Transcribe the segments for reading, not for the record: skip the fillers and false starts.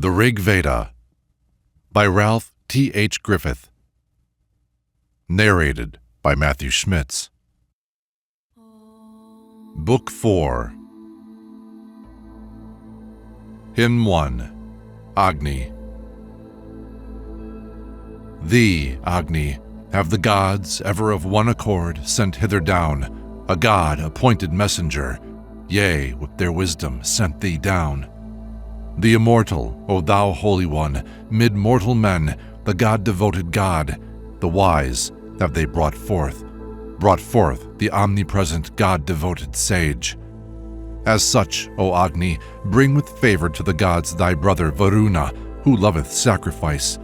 The Rig Veda by Ralph T.H. Griffith. Narrated by Matthew Schmitz. Book 4. Hymn 1. Agni. Thee, Agni, have the gods, ever of one accord, sent hither down, a god-appointed messenger, yea, with their wisdom sent thee down. The immortal, O thou Holy One, mid mortal men, the God-devoted God, the wise have they brought forth the omnipresent God-devoted sage. As such, O Agni, bring with favor to the gods thy brother Varuna, who loveth sacrifice,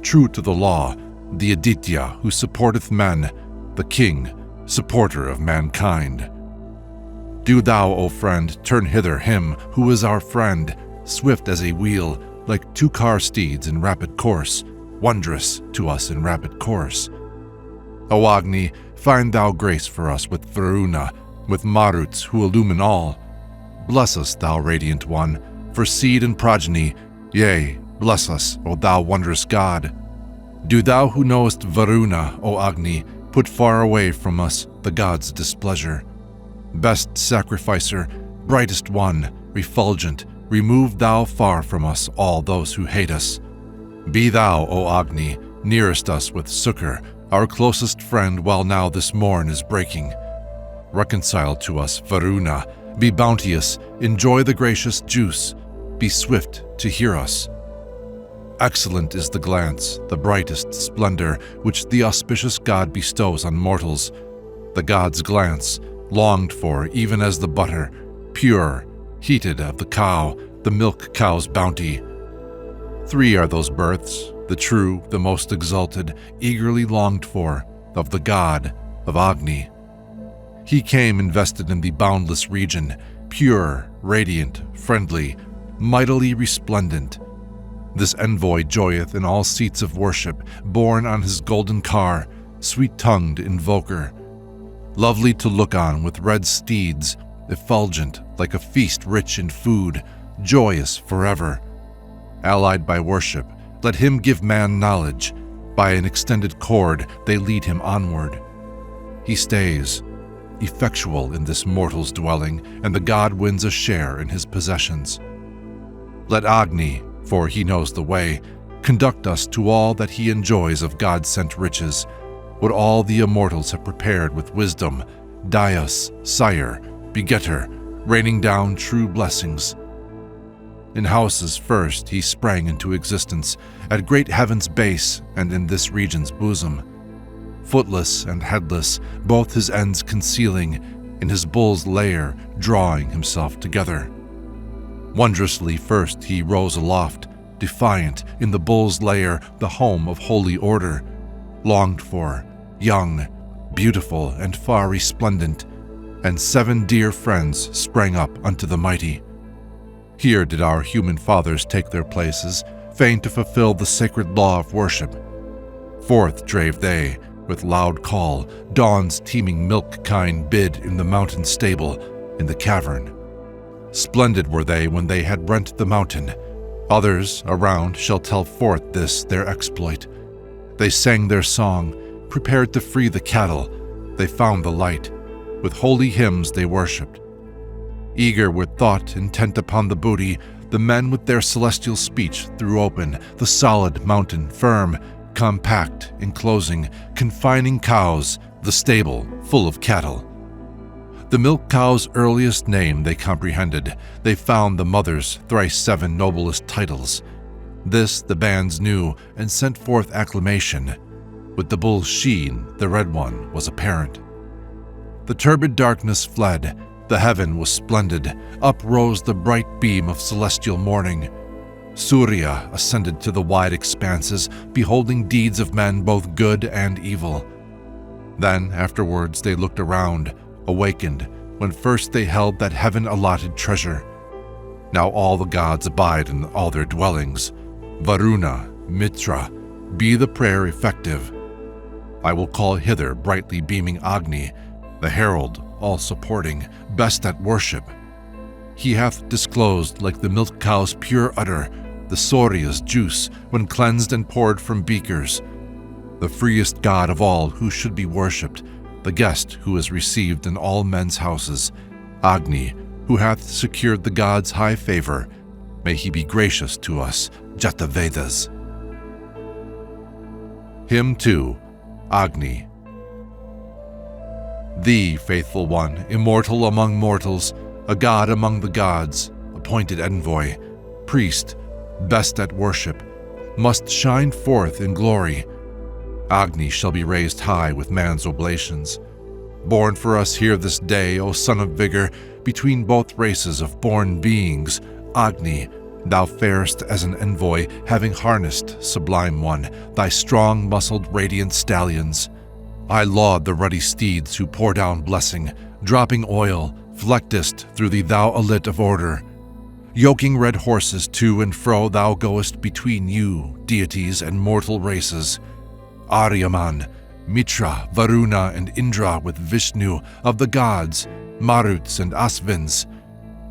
true to the law, the Aditya, who supporteth men, the king, supporter of mankind. Do thou, O friend, turn hither him who is our friend, swift as a wheel, like two-car steeds in rapid course, wondrous to us in rapid course. O Agni, find thou grace for us with Varuna, with Maruts who illumine all. Bless us, thou radiant one, for seed and progeny, yea, bless us, O thou wondrous God. Do thou who knowest Varuna, O Agni, put far away from us the gods' displeasure. Best sacrificer, brightest one, refulgent, remove thou far from us all those who hate us. Be thou, O Agni, nearest us with suker, our closest friend while now this morn is breaking. Reconcile to us, Varuna, be bounteous, enjoy the gracious juice, be swift to hear us. Excellent is the glance, the brightest splendor, which the auspicious God bestows on mortals. The God's glance, longed for even as the butter, pure, heated of the cow, the milk cow's bounty. 3 are those births, the true, the most exalted, eagerly longed for, of the God, of Agni. He came invested in the boundless region, pure, radiant, friendly, mightily resplendent. This envoy joyeth in all seats of worship, borne on his golden car, sweet-tongued invoker. Lovely to look on with red steeds, effulgent like a feast rich in food, joyous forever. Allied by worship, let him give man knowledge. By an extended cord they lead him onward. He stays, effectual in this mortal's dwelling, and the god wins a share in his possessions. Let Agni, for he knows the way, conduct us to all that he enjoys of God-sent riches, what all the immortals have prepared with wisdom, Daius, sire, begetter, raining down true blessings. In houses first he sprang into existence, at great heaven's base and in this region's bosom. Footless and headless, both his ends concealing, in his bull's lair drawing himself together. Wondrously first he rose aloft, defiant in the bull's lair, the home of holy order, longed for, young, beautiful, and far resplendent, and 7 dear friends sprang up unto the mighty. Here did our human fathers take their places, fain to fulfill the sacred law of worship. Forth drave they, with loud call, dawn's teeming milk kine bid in the mountain stable, in the cavern. Splendid were they when they had rent the mountain. Others around shall tell forth this their exploit. They sang their song, prepared to free the cattle. They found the light. With holy hymns they worshipped. Eager with thought intent upon the booty, the men with their celestial speech threw open the solid mountain, firm, compact, enclosing, confining cows, the stable full of cattle. The milk cow's earliest name they comprehended. They found the mother's thrice 7 noblest titles. This the bands knew and sent forth acclamation. With the bull's sheen, the red one was apparent. The turbid darkness fled. The heaven was splendid. Up rose the bright beam of celestial morning. Surya ascended to the wide expanses, beholding deeds of men both good and evil. Then afterwards they looked around, awakened, when first they held that heaven-allotted treasure. Now all the gods abide in all their dwellings. Varuna, Mitra, be the prayer effective. I will call hither brightly beaming Agni, the herald, all-supporting, best at worship. He hath disclosed like the milk cow's pure udder, the Surya's juice when cleansed and poured from beakers, the freest god of all who should be worshipped, the guest who is received in all men's houses, Agni, who hath secured the gods' high favor, may he be gracious to us, Jata Vedas. Hymn 2, Agni. Thee, faithful one, immortal among mortals, a god among the gods, appointed envoy, priest, best at worship, must shine forth in glory. Agni shall be raised high with man's oblations. Born for us here this day, O son of vigor, between both races of born beings, Agni, thou farest as an envoy, having harnessed, sublime one, thy strong-muscled radiant stallions. I laud the ruddy steeds who pour down blessing, dropping oil, flectest through thee thou alit of order. Yoking red horses to and fro thou goest between you, deities and mortal races. Aryaman, Mitra, Varuna, and Indra with Vishnu of the gods, Maruts and Ashvins.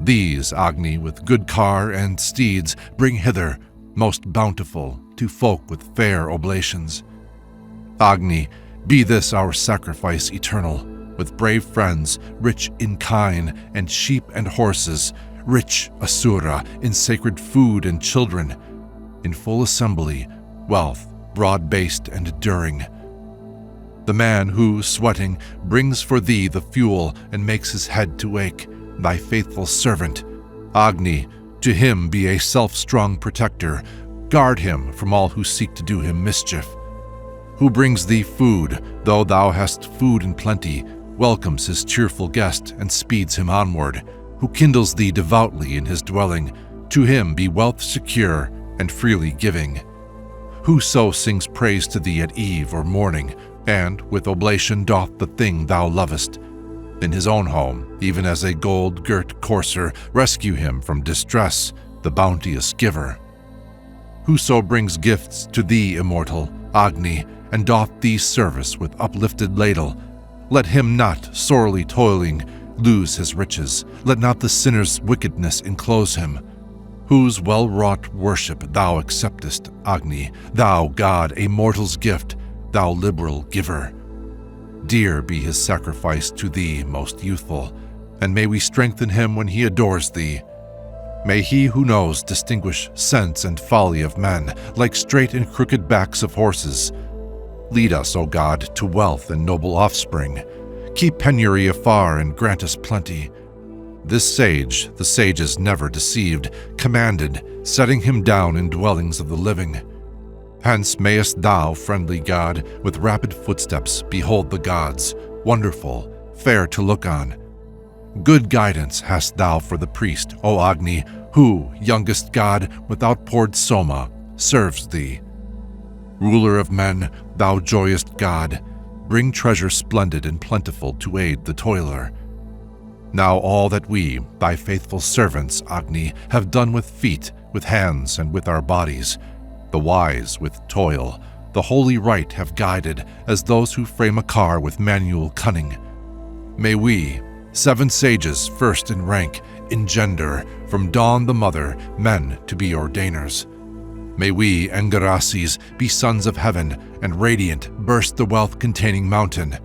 These, Agni, with good car and steeds, bring hither, most bountiful, to folk with fair oblations. Agni, be this our sacrifice eternal, with brave friends, rich in kine and sheep and horses, rich, Asura, in sacred food and children, in full assembly, wealth, broad-based and enduring. The man who, sweating, brings for thee the fuel and makes his head to ache, thy faithful servant, Agni, to him be a self-strong protector, guard him from all who seek to do him mischief. Who brings thee food, though thou hast food in plenty, welcomes his cheerful guest and speeds him onward, who kindles thee devoutly in his dwelling, to him be wealth secure and freely giving. Whoso sings praise to thee at eve or morning, and with oblation doth the thing thou lovest, in his own home, even as a gold-girt courser, rescue him from distress, the bounteous giver. Whoso brings gifts to thee, immortal, Agni, and doth thee service with uplifted ladle, let him not, sorely toiling, lose his riches, let not the sinner's wickedness enclose him. Whose well-wrought worship thou acceptest, Agni, thou God, a mortal's gift, thou liberal giver. Dear be his sacrifice to thee, most youthful, and may we strengthen him when he adores thee. May he who knows distinguish sense and folly of men, like straight and crooked backs of horses. Lead us, O God, to wealth and noble offspring. Keep penury afar and grant us plenty. This sage, the sages never deceived, commanded, setting him down in dwellings of the living. Hence mayest thou, friendly God, with rapid footsteps behold the gods, wonderful, fair to look on. Good guidance hast thou for the priest, O Agni, who, youngest god, with outpoured Soma, serves thee. Ruler of men, thou joyous God, bring treasure splendid and plentiful to aid the toiler. Now all that we, thy faithful servants, Agni, have done with feet, with hands, and with our bodies, the wise with toil, the holy right have guided, as those who frame a car with manual cunning. May we, 7 sages first in rank, engender, from dawn the mother, men to be ordainers. May we, Angarasis, be sons of heaven, and radiant burst the wealth-containing mountain.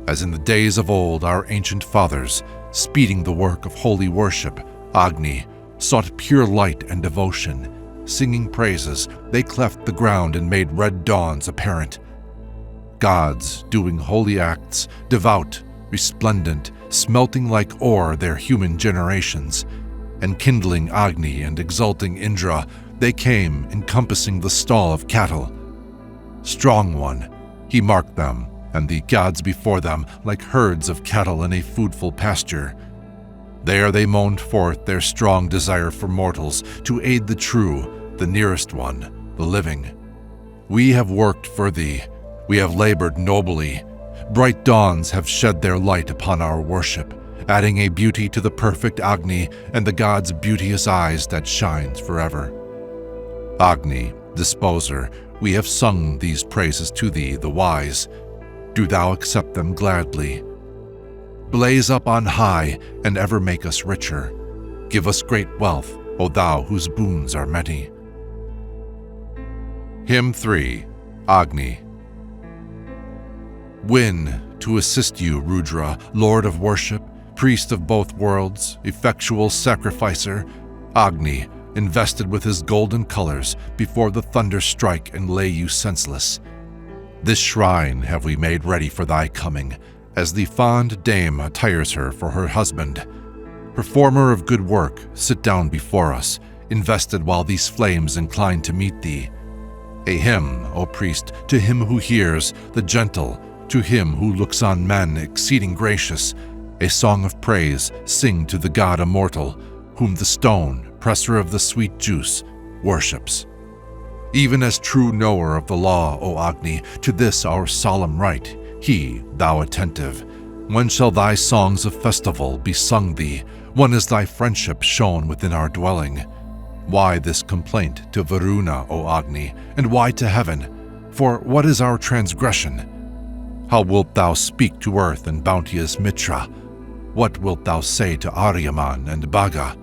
As in the days of old our ancient fathers, speeding the work of holy worship, Agni, sought pure light and devotion. Singing praises, they cleft the ground and made red dawns apparent. Gods, doing holy acts, devout, resplendent, smelting like ore their human generations, and kindling Agni and exalting Indra, they came, encompassing the stall of cattle. Strong one, he marked them, and the gods before them, like herds of cattle in a foodful pasture. There they moaned forth their strong desire for mortals to aid the true, the nearest one, the living. We have worked for thee, we have labored nobly. Bright dawns have shed their light upon our worship, adding a beauty to the perfect Agni and the god's beauteous eyes that shines forever. Agni, disposer, we have sung these praises to thee, the wise. Do thou accept them gladly. Blaze up on high, and ever make us richer. Give us great wealth, O thou whose boons are many. Hymn 3, Agni. Win to assist you, Rudra, Lord of worship, priest of both worlds, effectual sacrificer, Agni, invested with his golden colors before the thunder strike and lay you senseless. This shrine have we made ready for thy coming, as the fond dame attires her for her husband. Performer of good work, sit down before us, invested while these flames incline to meet thee. A hymn, O priest, to him who hears, the gentle, to him who looks on men exceeding gracious, a song of praise sing to the God immortal, whom the stone, presser of the sweet juice, worships. Even as true knower of the law, O Agni, to this our solemn rite, he, thou attentive, when shall thy songs of festival be sung thee? When is thy friendship shown within our dwelling? Why this complaint to Varuna, O Agni, and why to heaven? For what is our transgression? How wilt thou speak to earth and bounteous Mitra? What wilt thou say to Aryaman and Bhaga?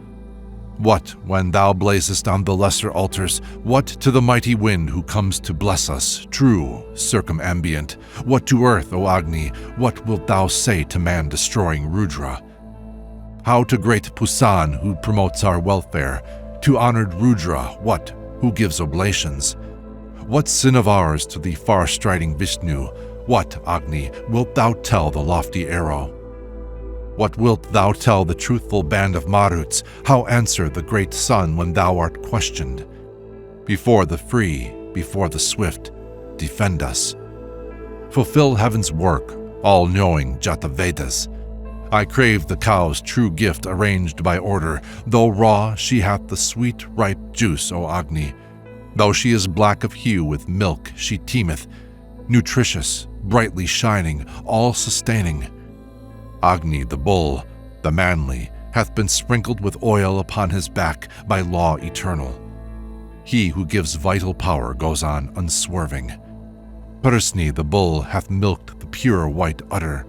What, when thou blazest on the lesser altars, what to the mighty wind who comes to bless us, true, circumambient? What to earth, O Agni, what wilt thou say to man-destroying Rudra? How to great Pusan, who promotes our welfare, to honored Rudra, what, who gives oblations? What sin of ours to the far-striding Vishnu? What, Agni, wilt thou tell the lofty arrow? What wilt thou tell the truthful band of Maruts? How answer the great sun when thou art questioned? Before the free, before the swift, defend us. Fulfill heaven's work, all-knowing Jata Vedas. I crave the cow's true gift arranged by order. Though raw, she hath the sweet, ripe juice, O Agni. Though she is black of hue with milk, she teemeth, nutritious, brightly shining, all-sustaining. Agni the bull, the manly, hath been sprinkled with oil upon his back by law eternal. He who gives vital power goes on unswerving. Parsni the bull hath milked the pure white udder.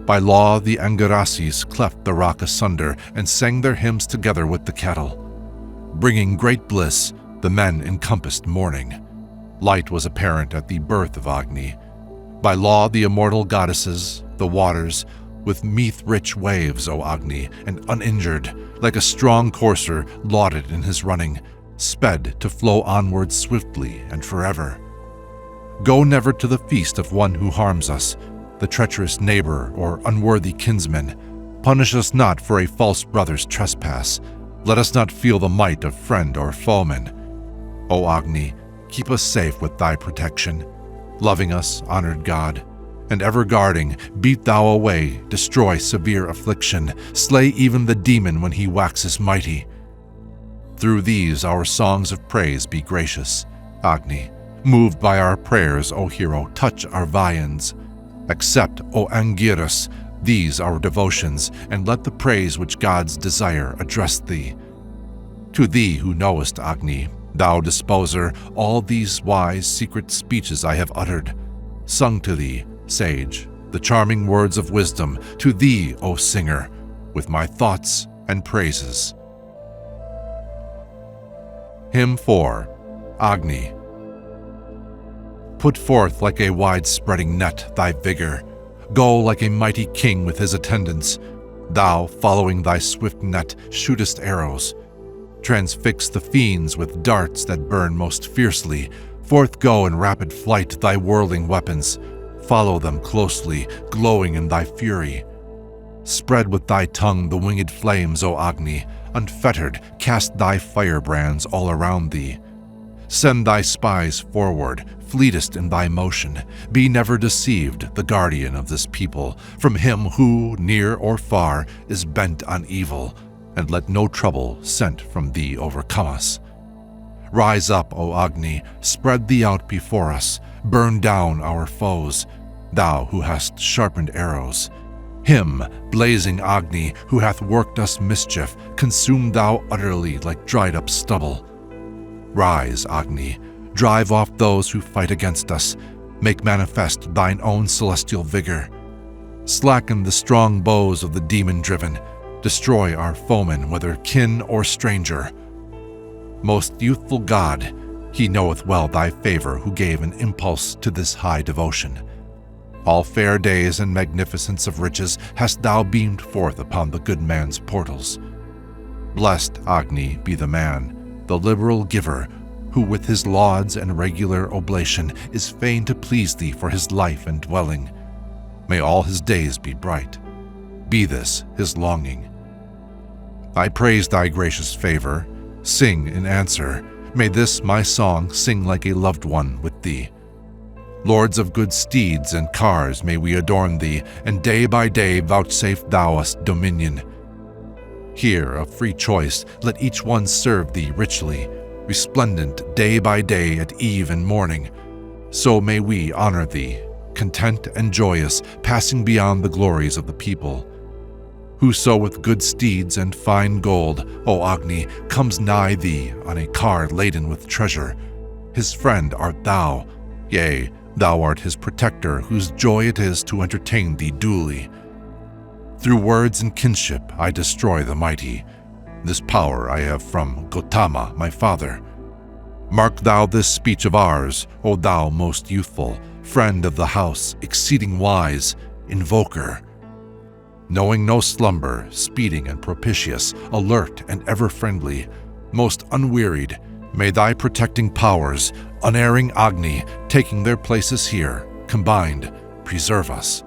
By law the Angarasis cleft the rock asunder and sang their hymns together with the cattle. Bringing great bliss, the men encompassed mourning. Light was apparent at the birth of Agni. By law the immortal goddesses, the waters, with meath-rich waves, O Agni, and uninjured, like a strong courser lauded in his running, sped to flow onward swiftly and forever. Go never to the feast of one who harms us, the treacherous neighbor or unworthy kinsman. Punish us not for a false brother's trespass. Let us not feel the might of friend or foeman. O Agni, keep us safe with thy protection. Loving us, honored God, and ever guarding, beat thou away, destroy severe affliction, slay even the demon when he waxes mighty. Through these our songs of praise be gracious. Agni, moved by our prayers, O hero, touch our viands. Accept, O Angiras, these our devotions, and let the praise which gods desire address thee. To thee who knowest, Agni, thou disposer, all these wise secret speeches I have uttered, sung to thee, sage, the charming words of wisdom, to thee, O singer, with my thoughts and praises. Hymn 4, Agni. Put forth like a wide-spreading net thy vigor. Go like a mighty king with his attendants. Thou, following thy swift net, shootest arrows. Transfix the fiends with darts that burn most fiercely. Forth go in rapid flight thy whirling weapons. Follow them closely, glowing in thy fury. Spread with thy tongue the winged flames, O Agni. Unfettered, cast thy firebrands all around thee. Send thy spies forward, fleetest in thy motion. Be never deceived, the guardian of this people, from him who, near or far, is bent on evil, and let no trouble sent from thee overcome us. Rise up, O Agni, spread thee out before us, burn down our foes, thou who hast sharpened arrows. Him, blazing Agni, who hath worked us mischief, consume thou utterly like dried-up stubble. Rise, Agni, drive off those who fight against us, make manifest thine own celestial vigor. Slacken the strong bows of the demon-driven, destroy our foemen, whether kin or stranger. Most youthful God, He knoweth well thy favor who gave an impulse to this high devotion. All fair days and magnificence of riches hast thou beamed forth upon the good man's portals. Blessed, Agni, be the man, the liberal giver, who with his lauds and regular oblation is fain to please thee for his life and dwelling. May all his days be bright. Be this his longing. I praise thy gracious favor, sing in answer. May this my song sing like a loved one with thee. Lords of good steeds and cars, may we adorn thee, and day by day vouchsafe thou us dominion. Here, of free choice, let each one serve thee richly, resplendent day by day at eve and morning. So may we honor thee, content and joyous, passing beyond the glories of the people. Whoso with good steeds and fine gold, O Agni, comes nigh thee on a car laden with treasure, his friend art thou, yea, thou art his protector, whose joy it is to entertain thee duly. Through words and kinship I destroy the mighty. This power I have from Gotama, my father. Mark thou this speech of ours, O thou most youthful, friend of the house, exceeding wise, invoker. Knowing no slumber, speeding and propitious, alert and ever friendly, most unwearied, may thy protecting powers, unerring Agni, taking their places here, combined, preserve us.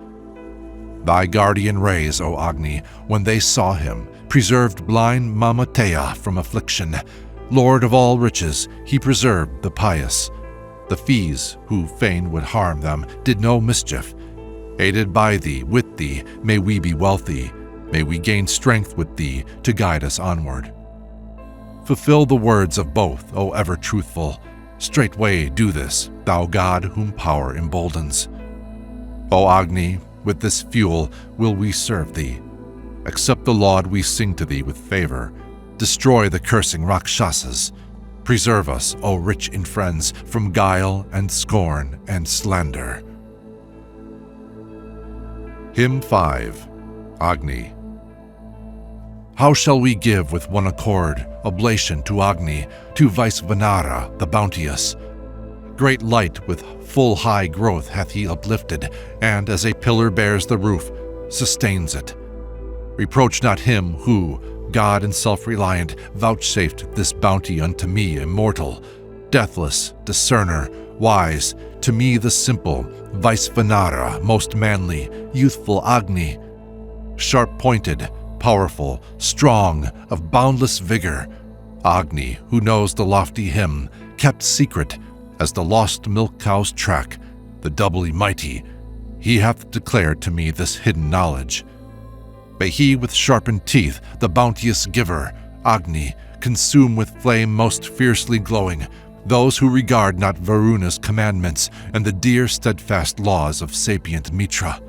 Thy guardian rays, O Agni, when they saw him, preserved blind Mamatea from affliction. Lord of all riches, he preserved the pious. The fees, who fain would harm them, did no mischief. Aided by thee, with thee, may we be wealthy. May we gain strength with thee to guide us onward. Fulfill the words of both, O ever truthful. Straightway do this, thou God whom power emboldens. O Agni, with this fuel will we serve thee. Accept the laud we sing to thee with favor. Destroy the cursing Rakshasas. Preserve us, O rich in friends, from guile and scorn and slander. Hymn 5. Agni. How shall we give with one accord oblation to Agni, to Vaisvanara the bounteous? Great light with full high growth hath he uplifted, and as a pillar bears the roof, sustains it. Reproach not him who, God and self-reliant, vouchsafed this bounty unto me immortal, deathless, discerner, wise, to me the simple, Vaisvanara, most manly, youthful Agni, sharp-pointed, powerful, strong, of boundless vigor, Agni, who knows the lofty hymn, kept secret, as the lost milk cow's track, the doubly mighty, he hath declared to me this hidden knowledge. May he with sharpened teeth, the bounteous giver, Agni, consume with flame most fiercely glowing those who regard not Varuna's commandments and the dear steadfast laws of sapient Mitra.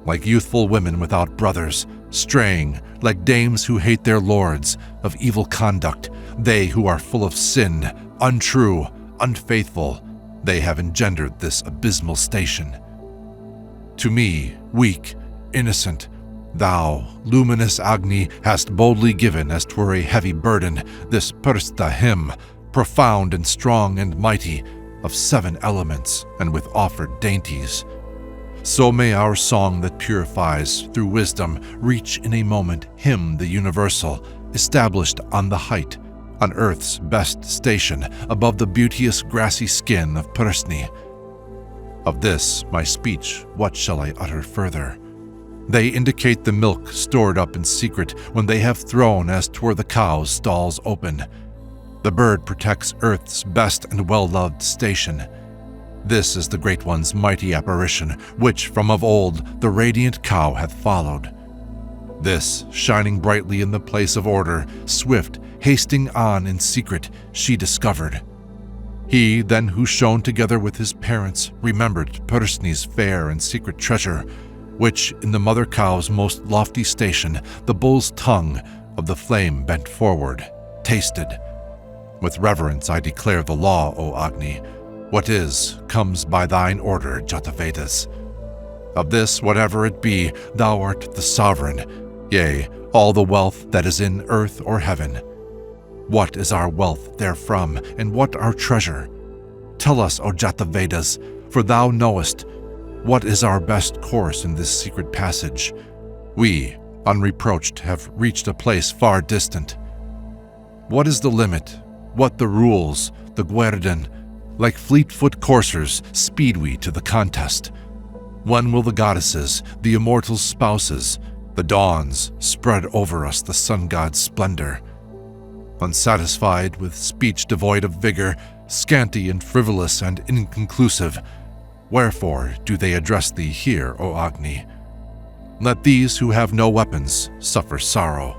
Like youthful women without brothers, straying, like dames who hate their lords, of evil conduct, they who are full of sin, untrue, unfaithful, they have engendered this abysmal station. To me, weak, innocent, thou, luminous Agni, hast boldly given, as 'twere a heavy burden, this Prsta hymn, profound and strong and mighty, of 7 elements, and with offered dainties. So may our song that purifies through wisdom reach in a moment him the universal, established on the height, on earth's best station, above the beauteous grassy skin of Persni. Of this, my speech, what shall I utter further? They indicate the milk stored up in secret when they have thrown as 'twere the cow's stalls open. The bird protects earth's best and well-loved station. This is the Great One's mighty apparition, which from of old the radiant cow hath followed. This, shining brightly in the place of order, swift, hasting on in secret, she discovered. He, then, who shone together with his parents, remembered Persni's fair and secret treasure, which, in the mother cow's most lofty station, the bull's tongue of the flame bent forward, tasted. With reverence I declare the law, O Agni. What is, comes by thine order, Jatavedas. Of this, whatever it be, thou art the sovereign, yea, all the wealth that is in earth or heaven. What is our wealth therefrom, and what our treasure? Tell us, O Jata Vedas, for thou knowest, what is our best course in this secret passage? We, unreproached, have reached a place far distant. What is the limit? What the rules, the guerdon? Like fleet-foot coursers, speed we to the contest. When will the goddesses, the immortal spouses, the dawns, spread over us the sun god's splendor? Unsatisfied with speech devoid of vigor, scanty and frivolous and inconclusive, wherefore do they address thee here, O Agni? Let these who have no weapons suffer sorrow.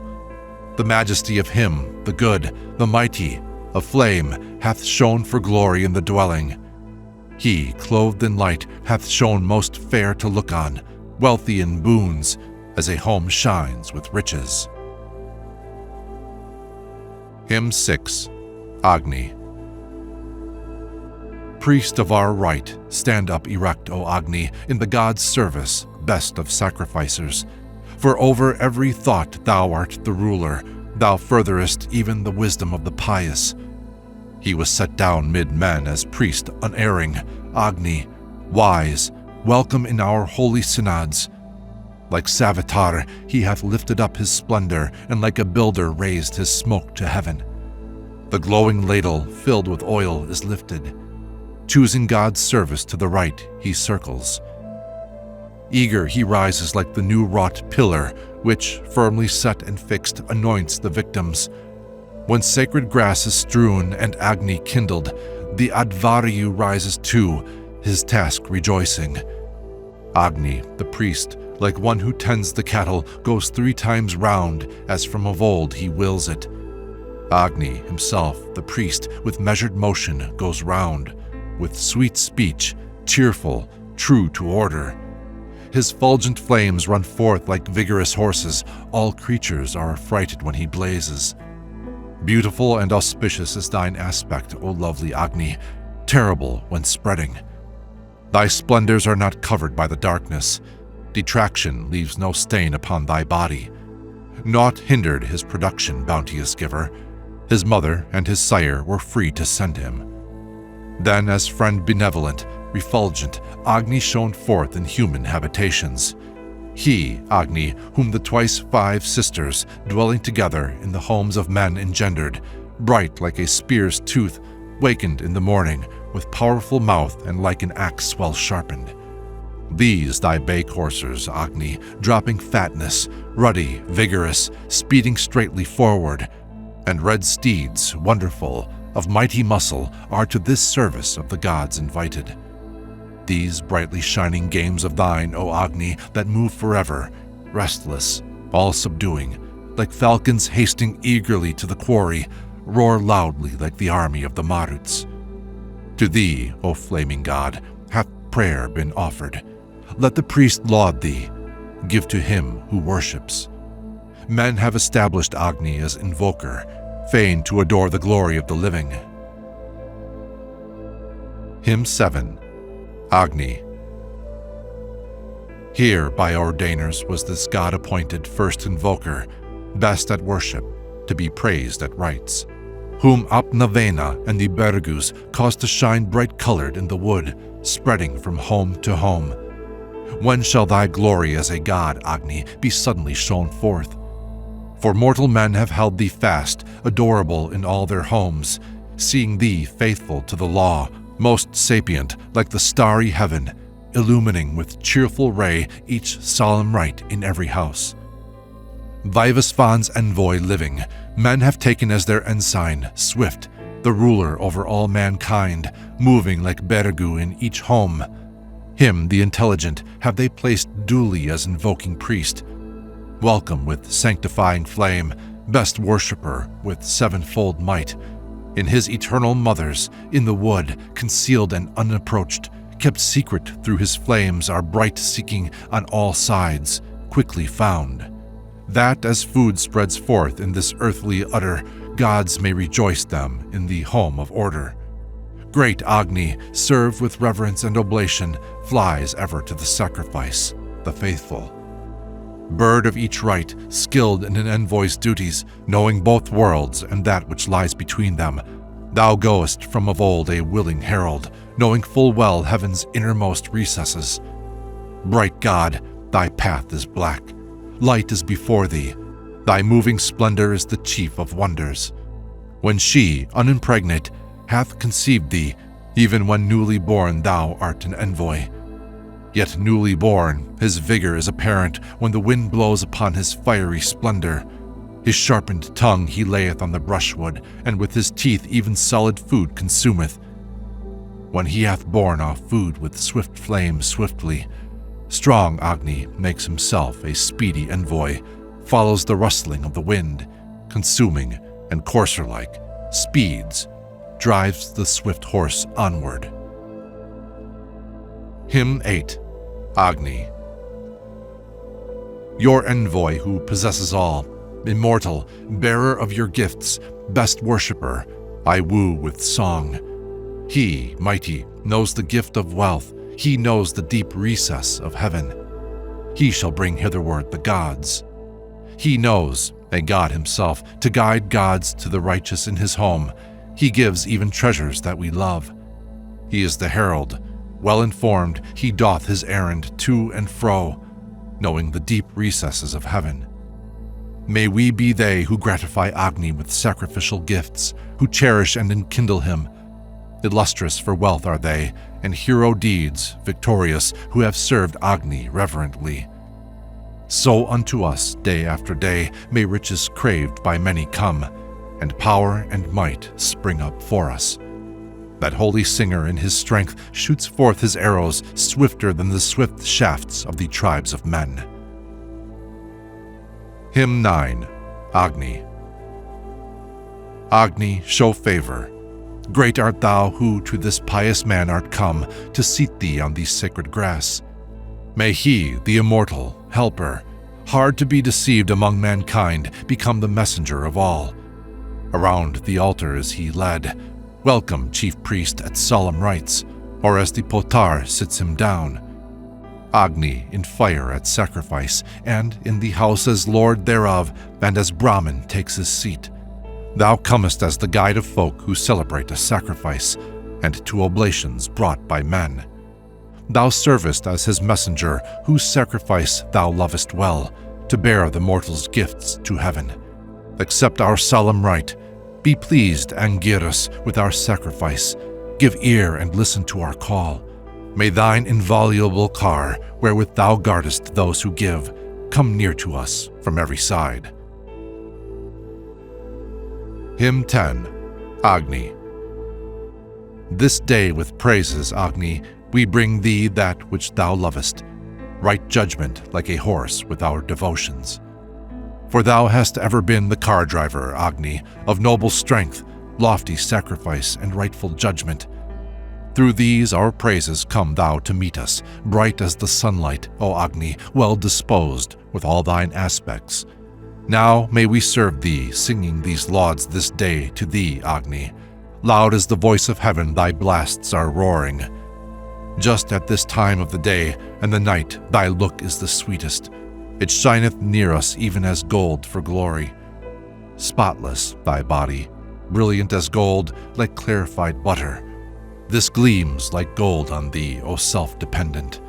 The majesty of him, the good, the mighty, a flame, hath shone for glory in the dwelling. He, clothed in light, hath shone most fair to look on, wealthy in boons, as a home shines with riches. Hymn 6. Agni. Priest of our right, stand up erect, O Agni, in the god's service, best of sacrificers. For over every thought thou art the ruler, thou furtherest even the wisdom of the pious. He was set down mid men as priest unerring, Agni, wise, welcome in our holy synods. Like Savitar, he hath lifted up his splendor, and like a builder raised his smoke to heaven. The glowing ladle filled with oil is lifted. Choosing God's service to the right, he circles. Eager he rises like the new-wrought pillar, which, firmly set and fixed, anoints the victims. When sacred grass is strewn and Agni kindled, the Advaryu rises too, his task rejoicing. Agni, the priest, like one who tends the cattle, goes 3 times round, as from of old he wills it. Agni himself, the priest, with measured motion goes round, with sweet speech, cheerful, true to order. His fulgent flames run forth like vigorous horses, all creatures are affrighted when he blazes. Beautiful and auspicious is thine aspect, O lovely Agni, terrible when spreading. Thy splendors are not covered by the darkness. Detraction leaves no stain upon thy body. Naught hindered his production, bounteous giver. His mother and his sire were free to send him. Then, as friend benevolent, refulgent, Agni shone forth in human habitations. He, Agni, whom the twice 5 sisters, dwelling together in the homes of men engendered, bright like a spear's tooth, wakened in the morning, with powerful mouth and like an axe well sharpened. These thy bay coursers, Agni, dropping fatness, ruddy, vigorous, speeding straightly forward, and red steeds, wonderful, of mighty muscle, are to this service of the gods invited. These brightly shining games of thine, O Agni, that move forever, restless, all subduing, like falcons hasting eagerly to the quarry, roar loudly like the army of the Maruts. To thee, O flaming god, hath prayer been offered. Let the priest laud thee, give to him who worships. Men have established Agni as invoker, fain to adore the glory of the living. Hymn 7. Agni. Here by ordainers was this god appointed first invoker, best at worship, to be praised at rites, whom Apnavena and the Bergus caused to shine bright-colored in the wood, spreading from home to home. When shall thy glory as a god, Agni, be suddenly shown forth? For mortal men have held thee fast, adorable in all their homes, seeing thee faithful to the law, most sapient like the starry heaven, illumining with cheerful ray each solemn rite in every house. Vaivasvan's envoy living, men have taken as their ensign, swift, the ruler over all mankind, moving like Bergu in each home. Him, the intelligent, have they placed duly as invoking priest, welcome with sanctifying flame, best worshipper with 7-fold might. In his eternal mothers, in the wood, concealed and unapproached, kept secret through his flames, are bright seeking on all sides, quickly found. That as food spreads forth in this earthly utter, gods may rejoice them in the home of order. Great Agni, served with reverence and oblation, flies ever to the sacrifice, the faithful. bird of each rite, skilled in an envoy's duties, knowing both worlds and that which lies between them. Thou goest from of old a willing herald, knowing full well heaven's innermost recesses. Bright God, thy path is black. Light is before thee. Thy moving splendor is the chief of wonders. When she, unimpregnate, hath conceived thee, even when newly born thou art an envoy. Yet newly born, his vigor is apparent when the wind blows upon his fiery splendor. His sharpened tongue he layeth on the brushwood, and with his teeth even solid food consumeth. When he hath borne off food with swift flame swiftly, strong Agni makes himself a speedy envoy, follows the rustling of the wind, consuming and courser-like, speeds, drives the swift horse onward. Hymn 8. Agni. Your envoy who possesses all, immortal, bearer of your gifts, best worshipper, I woo with song. He, mighty, knows the gift of wealth, he knows the deep recess of heaven. He shall bring hitherward the gods. He knows, a god himself, to guide gods to the righteous in his home. He gives even treasures that we love. He is the herald. Well informed, he doth his errand to and fro, knowing the deep recesses of heaven. May we be they who gratify Agni with sacrificial gifts, who cherish and enkindle him. Illustrious for wealth are they, and hero deeds, victorious, who have served Agni reverently. So unto us, day after day, may riches craved by many come, and power and might spring up for us. That holy singer in his strength shoots forth his arrows swifter than the swift shafts of the tribes of men. Hymn 9. Agni. Agni, show favor. Great art thou who to this pious man art come to seat thee on the sacred grass. May he, the immortal, helper, hard to be deceived among mankind, become the messenger of all. Around the altar is he led, welcome chief priest at solemn rites, or as the potar sits him down. Agni in fire at sacrifice, and in the house as lord thereof, and as Brahmin takes his seat. Thou comest as the guide of folk who celebrate a sacrifice, and to oblations brought by men. Thou servest as his messenger, whose sacrifice thou lovest well, to bear the mortal's gifts to heaven. Accept our solemn rite. Be pleased, Angiras, with our sacrifice. Give ear and listen to our call. May thine inviolable car, wherewith thou guardest those who give, come near to us from every side. Hymn 10. Agni. This day with praises, Agni, we bring thee that which thou lovest, right judgment like a horse with our devotions. For thou hast ever been the car driver, Agni, of noble strength, lofty sacrifice, and rightful judgment. Through these our praises come thou to meet us, bright as the sunlight, O Agni, well disposed with all thine aspects. Now may we serve thee, singing these lauds this day to thee, Agni. Loud as the voice of heaven thy blasts are roaring. Just at this time of the day and the night thy look is the sweetest. It shineth near us even as gold for glory. Spotless thy body, brilliant as gold, like clarified butter. This gleams like gold on thee, O self-dependent.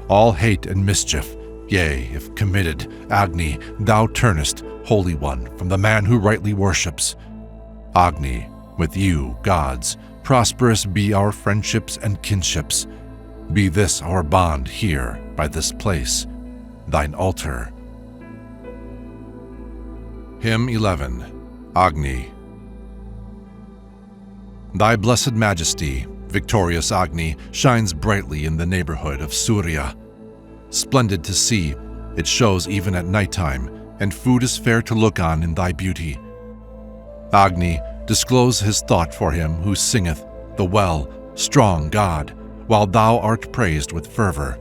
All hate and mischief, yea, if committed, Agni, thou turnest, Holy One, from the man who rightly worships. Agni, with you, gods, prosperous be our friendships and kinships. Be this our bond here, by this place, thine altar. Hymn 11. Agni. Thy blessed majesty, victorious Agni, shines brightly in the neighborhood of Surya. Splendid to see, it shows even at nighttime, and food is fair to look on in thy beauty. Agni, disclose his thought for him who singeth, the well, strong God, while thou art praised with fervor.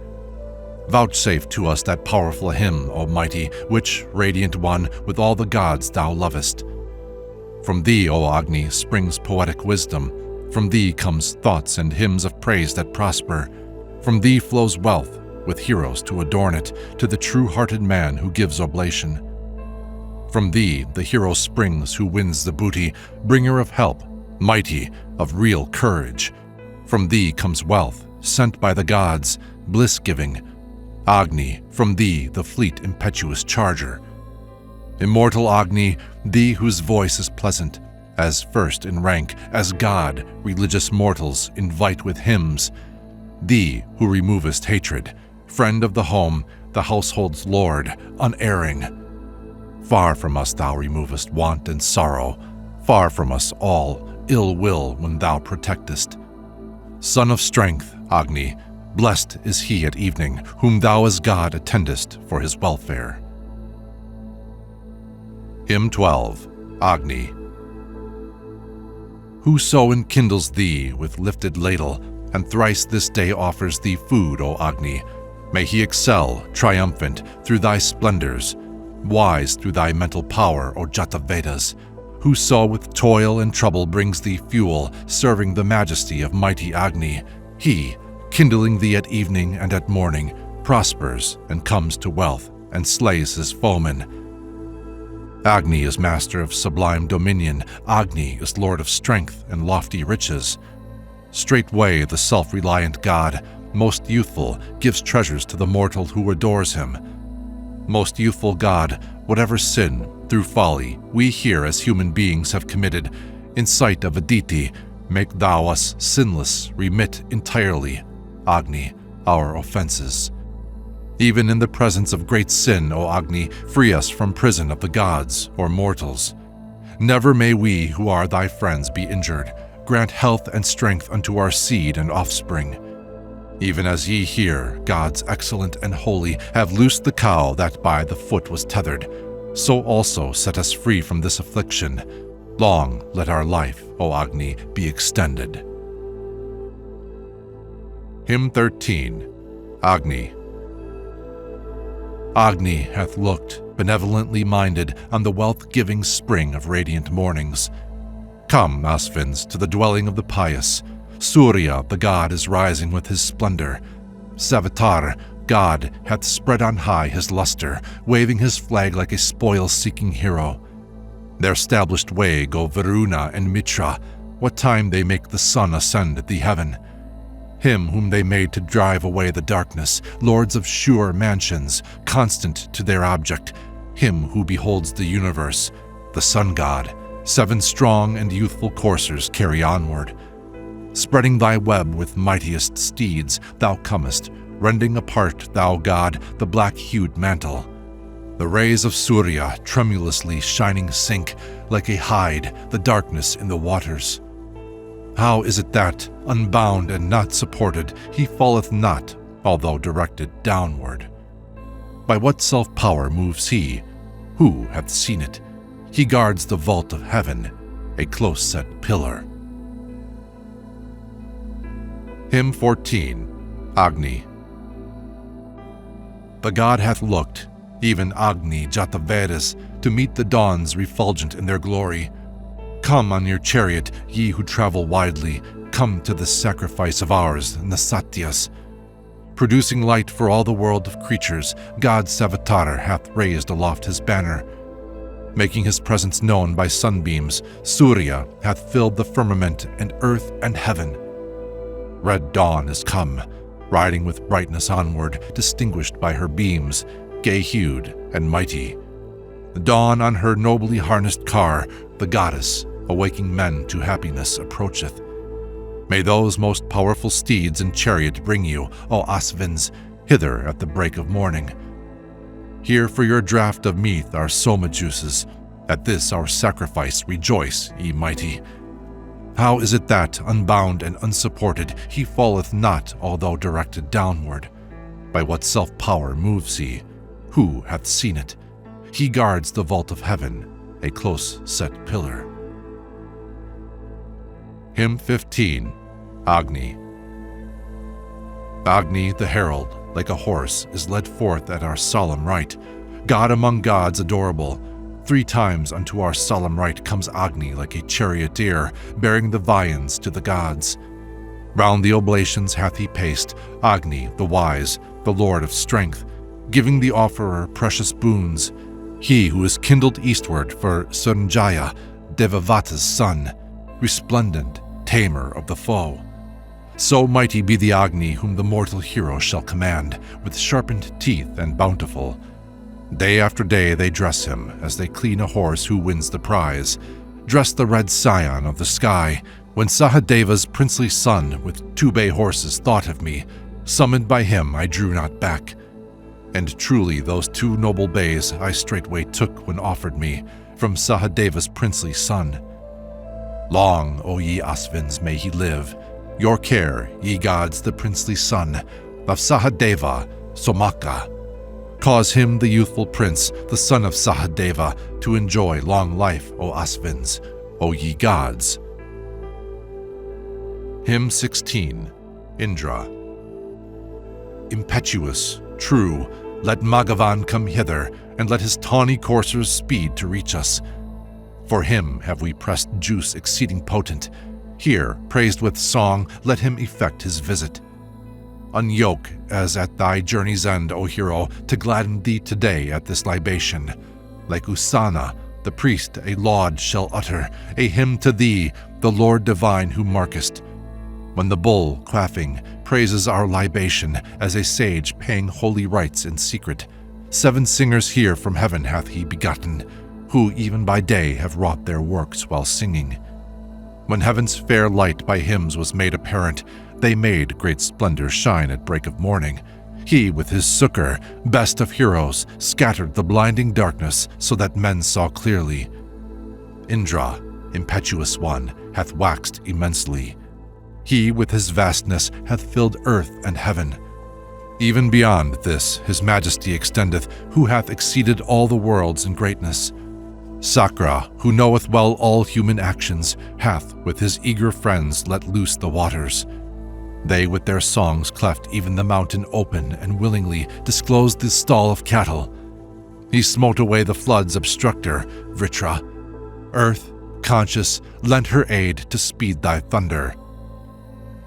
Vouchsafe to us that powerful hymn, O mighty, which, radiant one, with all the gods thou lovest. From thee, O Agni, springs poetic wisdom. From thee comes thoughts and hymns of praise that prosper. From thee flows wealth, with heroes to adorn it, to the true-hearted man who gives oblation. From thee the hero springs who wins the booty, bringer of help, mighty, of real courage. From thee comes wealth, sent by the gods, bliss-giving. Agni, from thee the fleet impetuous charger. Immortal Agni, thee whose voice is pleasant, as first in rank, as God, religious mortals invite with hymns. Thee who removest hatred, friend of the home, the household's lord, unerring. Far from us thou removest want and sorrow, far from us all ill will when thou protectest. Son of strength, Agni, blessed is he at evening, whom thou as God attendest for his welfare. Hymn 12, Agni. Whoso enkindles thee with lifted ladle, and thrice this day offers thee food, O Agni, may he excel, triumphant, through thy splendors, wise through thy mental power, O Jata Vedas. Whoso with toil and trouble brings thee fuel, serving the majesty of mighty Agni, he, kindling thee at evening and at morning, prospers and comes to wealth and slays his foemen. Agni is master of sublime dominion, Agni is lord of strength and lofty riches. Straightway the self-reliant god, most youthful, gives treasures to the mortal who adores him. Most youthful God, whatever sin, through folly, we here as human beings have committed, in sight of Aditi, make thou us sinless, remit entirely, Agni, our offenses. Even in the presence of great sin, O Agni, free us from prison of the gods or mortals. Never may we, who are thy friends, be injured. Grant health and strength unto our seed and offspring. Even as ye here, gods excellent and holy, have loosed the cow that by the foot was tethered, so also set us free from this affliction. Long let our life, O Agni, be extended. Hymn 13, Agni. Agni hath looked, benevolently minded, on the wealth-giving spring of radiant mornings. Come, Ashvins, to the dwelling of the pious. Surya, the god, is rising with his splendor. Savitar, God, hath spread on high his luster, waving his flag like a spoil-seeking hero. Their established way go Varuna and Mitra, what time they make the sun ascend the heaven. Him whom they made to drive away the darkness, lords of sure mansions, constant to their object, him who beholds the universe, the sun god, 7 strong and youthful coursers carry onward. Spreading thy web with mightiest steeds, thou comest, rending apart, thou god, the black-hued mantle. The rays of Surya tremulously shining sink, like a hide, the darkness in the waters. How is it that, unbound and not supported, he falleth not, although directed downward? By what self-power moves he? Who hath seen it? He guards the vault of heaven, a close-set pillar. Hymn 14, Agni. The god hath looked, even Agni Jata Vedas, to meet the dawns refulgent in their glory. Come on your chariot, ye who travel widely, come to this sacrifice of ours, Nasatyas. Producing light for all the world of creatures, God Savitar hath raised aloft his banner. Making his presence known by sunbeams, Surya hath filled the firmament and earth and heaven. Red dawn is come, riding with brightness onward, distinguished by her beams, gay-hued and mighty. The dawn on her nobly harnessed car, the goddess, awaking men to happiness, approacheth. May those most powerful steeds and chariot bring you, O Ashvins, hither at the break of morning. Here for your draught of meath are Soma juices. At this our sacrifice rejoice, ye mighty. How is it that, unbound and unsupported, he falleth not, although directed downward? By what self-power moves he? Who hath seen it? He guards the vault of heaven, a close-set pillar. Hymn 15, Agni. Agni, the herald, like a horse, is led forth at our solemn rite. God among gods adorable, 3 times unto our solemn rite comes Agni like a charioteer, bearing the viands to the gods. Round the oblations hath he paced, Agni, the wise, the Lord of strength, giving the offerer precious boons, he who is kindled eastward for Sanjaya, Devavata's son, resplendent, tamer of the foe. So mighty be the Agni whom the mortal hero shall command, with sharpened teeth and bountiful. Day after day they dress him, as they clean a horse who wins the prize, dress the red scion of the sky. When Sahadeva's princely son with 2 bay horses thought of me, summoned by him I drew not back. And truly those 2 noble bays I straightway took when offered me from Sahadeva's princely son. Long, O ye Ashvins, may he live. Your care, ye gods, the princely son of Sahadeva, Somaka. Cause him, the youthful prince, the son of Sahadeva, to enjoy long life, O Ashvins, O ye gods. Hymn 16, Indra. Impetuous, true, let Magavan come hither, and let his tawny coursers speed to reach us. For him have we pressed juice exceeding potent. Here, praised with song, let him effect his visit. Unyoke, as at thy journey's end, O hero, to gladden thee today at this libation. Like Usana, the priest, a laud shall utter, a hymn to thee, the Lord divine who markest. When the bull, quaffing, praises our libation, as a sage paying holy rites in secret, 7 singers here from heaven hath he begotten, who even by day have wrought their works while singing. When heaven's fair light by hymns was made apparent, they made great splendor shine at break of morning. He with his suker, best of heroes, scattered the blinding darkness so that men saw clearly. Indra, impetuous one, hath waxed immensely. He with his vastness hath filled earth and heaven. Even beyond this his majesty extendeth, who hath exceeded all the worlds in greatness. Sakra, who knoweth well all human actions, hath with his eager friends let loose the waters. They with their songs cleft even the mountain open and willingly disclosed the stall of cattle. He smote away the flood's obstructor, Vritra. Earth, conscious, lent her aid to speed thy thunder.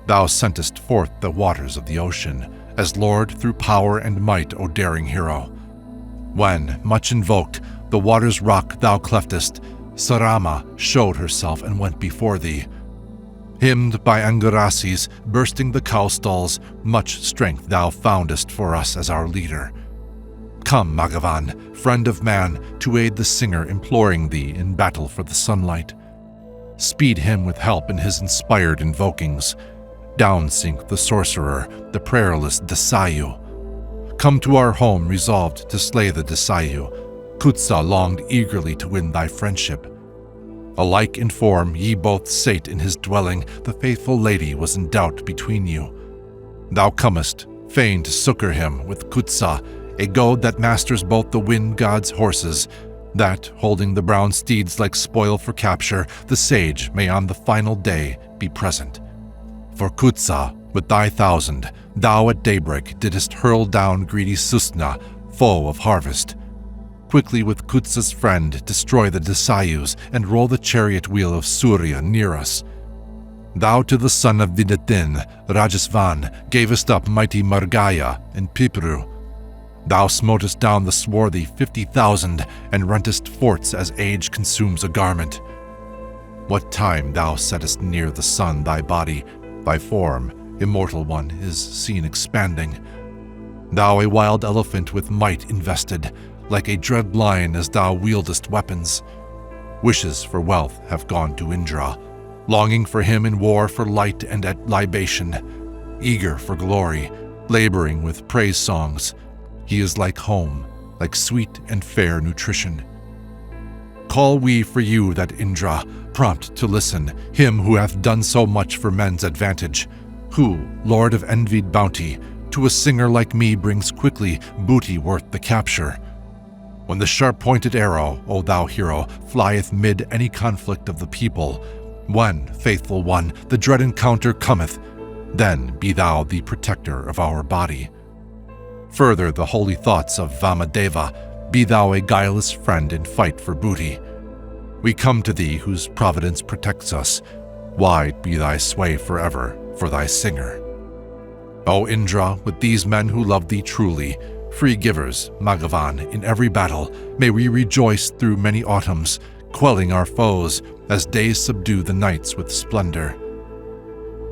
Thou sentest forth the waters of the ocean, as Lord through power and might, O daring hero. When, much invoked, the water's rock thou cleftest, Sarama showed herself and went before thee. Hymned by Angarasis, bursting the cow stalls, much strength thou foundest for us as our leader. Come, Magavan, friend of man, to aid the singer imploring thee in battle for the sunlight. Speed him with help in his inspired invokings. Down sink the sorcerer, the prayerless Dasayu. Come to our home resolved to slay the Dasayu. Kutsa longed eagerly to win thy friendship. Alike in form ye both sate in his dwelling, the faithful lady was in doubt between you. Thou comest, fain to succor him with Kutsa, a goad that masters both the wind god's horses, that, holding the brown steeds like spoil for capture, the sage may on the final day be present. For Kutsa, with thy 1,000, thou at daybreak didst hurl down greedy Susna, foe of harvest. Quickly with Kutsa's friend destroy the Dasayus and roll the chariot wheel of Surya near us. Thou to the son of Vidatin, Rajasvan, gavest up mighty Margaya and Pipru. Thou smotest down the swarthy 50,000 and rentest forts as age consumes a garment. What time thou settest near the sun thy body, thy form, immortal one, is seen expanding. Thou a wild elephant with might invested, like a dread lion as thou wieldest weapons. Wishes for wealth have gone to Indra, longing for him in war for light and at libation, eager for glory, laboring with praise songs. He is like home, like sweet and fair nutrition. Call we for you that Indra, prompt to listen, him who hath done so much for men's advantage, who, Lord of envied bounty, to a singer like me brings quickly booty worth the capture. When the sharp-pointed arrow, O thou hero, flieth mid any conflict of the people, when, faithful one, the dread encounter cometh, then be thou the protector of our body. Further the holy thoughts of Vamadeva, be thou a guileless friend in fight for booty. We come to thee whose providence protects us. Wide be thy sway forever for thy singer. O Indra, with these men who love thee truly, free givers, Bhagavan, in every battle, may we rejoice through many autumns, quelling our foes, as days subdue the nights with splendor.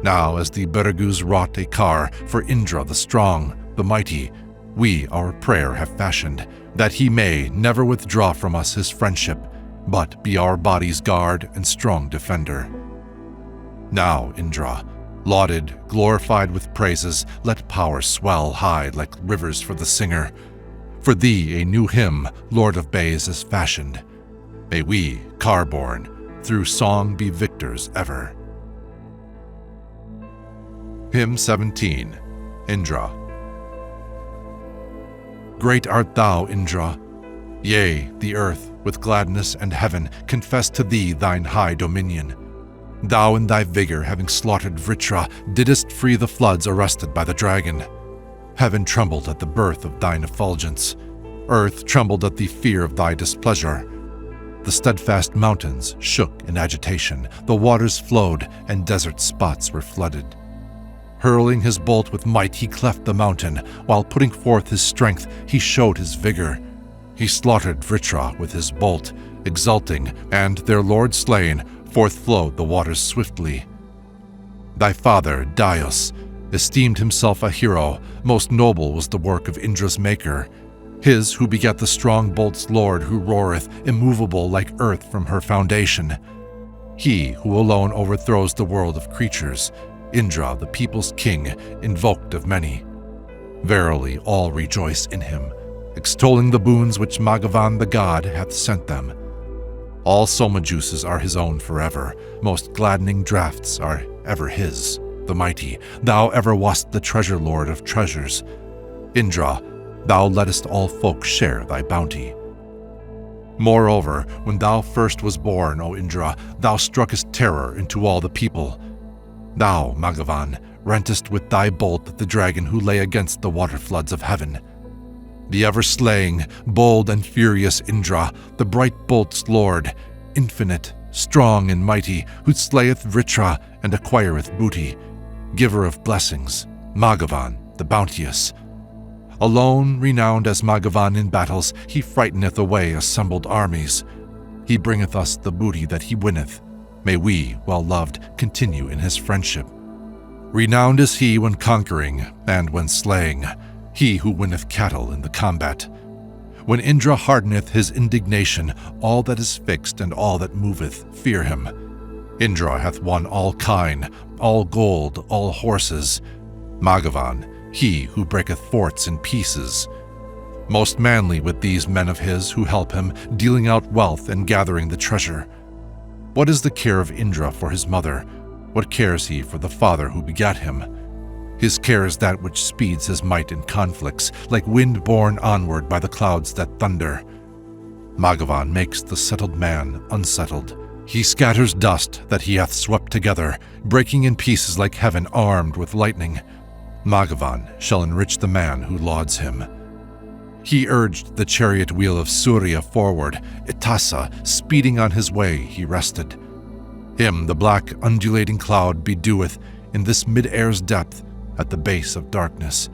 Now, as the Bhrigus wrought a car for Indra the strong, the mighty, we our prayer have fashioned, that he may never withdraw from us his friendship, but be our body's guard and strong defender. Now, Indra, lauded, glorified with praises, let power swell high like rivers for the singer. For thee a new hymn, Lord of Bays, is fashioned. May we, car-born, through song be victors ever. Hymn 17, Indra. Great art thou, Indra. Yea, the earth, with gladness and heaven, confess to thee thine high dominion. Thou in thy vigor, having slaughtered Vritra, didst free the floods arrested by the dragon. Heaven trembled at the birth of thine effulgence. Earth trembled at the fear of thy displeasure. The steadfast mountains shook in agitation, the waters flowed, and desert spots were flooded. Hurling his bolt with might, he cleft the mountain. While putting forth his strength, he showed his vigor. He slaughtered Vritra with his bolt, exulting, and their lord slain, forth flowed the waters swiftly. Thy father, Daius, esteemed himself a hero. Most noble was the work of Indra's maker. His who begat the strong bolt's lord, who roareth, immovable like earth from her foundation. He who alone overthrows the world of creatures, Indra, the people's king, invoked of many. Verily, all rejoice in him, extolling the boons which Bhagavan the god hath sent them. All Soma juices are his own forever, most gladdening draughts are ever his, the mighty. Thou ever wast the treasure lord of treasures. Indra, thou lettest all folk share thy bounty. Moreover, when thou first was born, O Indra, thou struckest terror into all the people. Thou, Bhagavan, rentest with thy bolt the dragon who lay against the waterfloods of heaven. The ever-slaying, bold and furious Indra, the bright bolt's lord, infinite, strong and mighty, who slayeth Vritra and acquireth booty, giver of blessings, Bhagavan, the bounteous. Alone, renowned as Bhagavan in battles, he frighteneth away assembled armies. He bringeth us the booty that he winneth. May we, well-loved, continue in his friendship. Renowned is he when conquering and when slaying, he who winneth cattle in the combat. When Indra hardeneth his indignation, all that is fixed and all that moveth fear him. Indra hath won all kine, all gold, all horses. Bhagavan, he who breaketh forts in pieces. Most manly with these men of his who help him, dealing out wealth and gathering the treasure. What is the care of Indra for his mother? What cares he for the father who begat him? His care is that which speeds his might in conflicts, like wind borne onward by the clouds that thunder. Bhagavan makes the settled man unsettled. He scatters dust that he hath swept together, breaking in pieces like heaven armed with lightning. Bhagavan shall enrich the man who lauds him. He urged the chariot wheel of Surya forward, Itasa, speeding on his way, he rested. Him the black undulating cloud bedeweth in this mid-air's depth, at the base of darkness,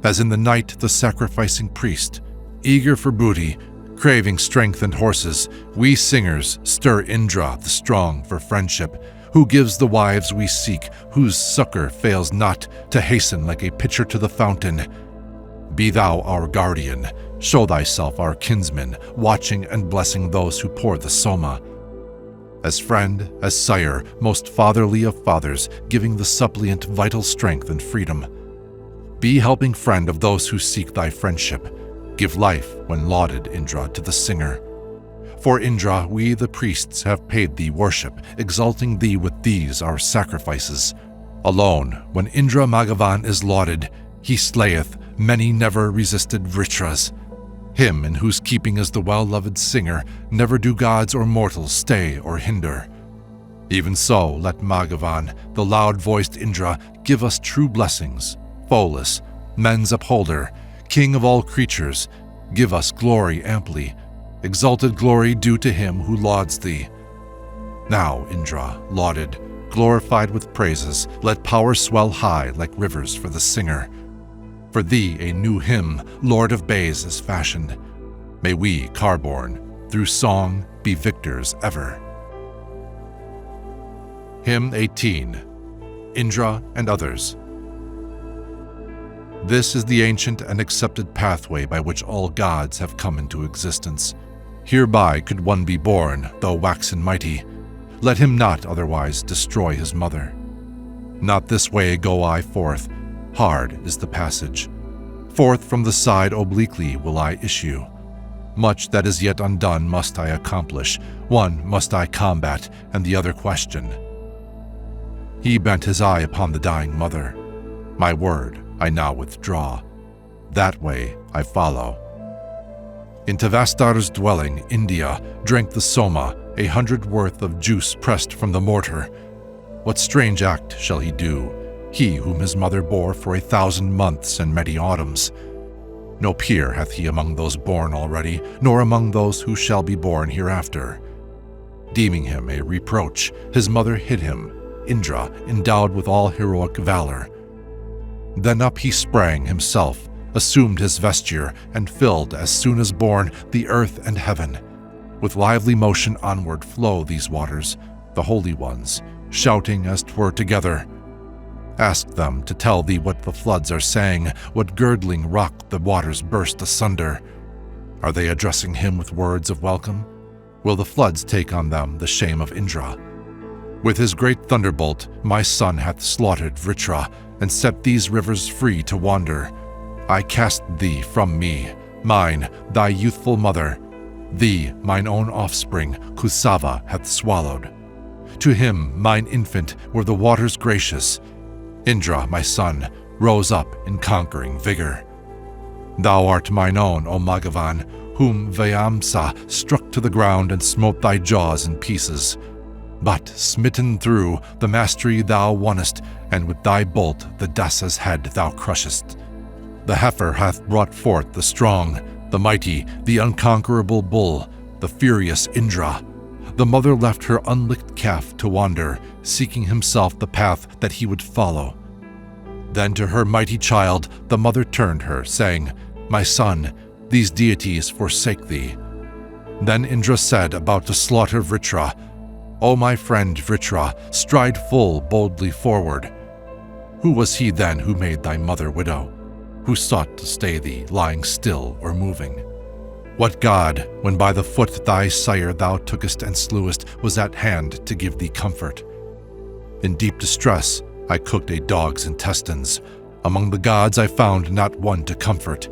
as in the night the sacrificing priest, eager for booty, craving strength and horses, we singers stir Indra the strong for friendship, who gives the wives we seek, whose succor fails not to hasten like a pitcher to the fountain. Be thou our guardian, show thyself our kinsman, watching and blessing those who pour the Soma. As friend, as sire, most fatherly of fathers, giving the suppliant vital strength and freedom. Be helping friend of those who seek thy friendship. Give life when lauded, Indra, to the singer. For Indra, we the priests have paid thee worship, exalting thee with these our sacrifices. Alone, when Indra Bhagavan is lauded, he slayeth many never resisted Vritras. Him in whose keeping is the well-loved singer, never do gods or mortals stay or hinder. Even so, let Bhagavan, the loud-voiced Indra, give us true blessings, Pholus, men's upholder, king of all creatures, give us glory amply, exalted glory due to him who lauds thee. Now, Indra, lauded, glorified with praises, let power swell high like rivers for the singer. For thee a new hymn, Lord of Bays, is fashioned. May we, car-born, through song be victors ever. Hymn 18, Indra and Others. This is the ancient and accepted pathway by which all gods have come into existence. Hereby could one be born, though waxen mighty. Let him not otherwise destroy his mother. Not this way go I forth, hard is the passage. Forth from the side obliquely will I issue. Much that is yet undone must I accomplish, one must I combat, and the other question. He bent his eye upon the dying mother. My word I now withdraw. That way I follow. Into Vastar's dwelling, India, drank the Soma, 100 worth of juice pressed from the mortar. What strange act shall he do, he whom his mother bore for 1,000 months and many autumns? No peer hath he among those born already, nor among those who shall be born hereafter. Deeming him a reproach, his mother hid him, Indra, endowed with all heroic valor. Then up he sprang himself, assumed his vesture, and filled, as soon as born, the earth and heaven. With lively motion onward flow these waters, the holy ones, shouting as 'twere together. Ask them to tell thee what the floods are saying, what girdling rock the waters burst asunder. Are they addressing him with words of welcome? Will the floods take on them the shame of Indra? With his great thunderbolt, my son hath slaughtered Vritra, and set these rivers free to wander. I cast thee from me, mine, thy youthful mother. Thee, mine own offspring, Kusava hath swallowed. To him, mine infant, were the waters gracious. Indra, my son, rose up in conquering vigor. Thou art mine own, O Magavan, whom Vyamsa struck to the ground and smote thy jaws in pieces. But, smitten through, the mastery thou wonnest, and with thy bolt the Dasa's head thou crushest. The heifer hath brought forth the strong, the mighty, the unconquerable bull, the furious Indra. The mother left her unlicked calf to wander, seeking himself the path that he would follow. Then to her mighty child the mother turned her, saying, My son, these deities forsake thee. Then Indra said, about to slaughter Vritra, O my friend Vritra, stride full boldly forward. Who was he then who made thy mother widow? Who sought to stay thee, lying still or moving? What god, when by the foot thy sire thou tookest and slewest, was at hand to give thee comfort? In deep distress I cooked a dog's intestines. Among the gods I found not one to comfort.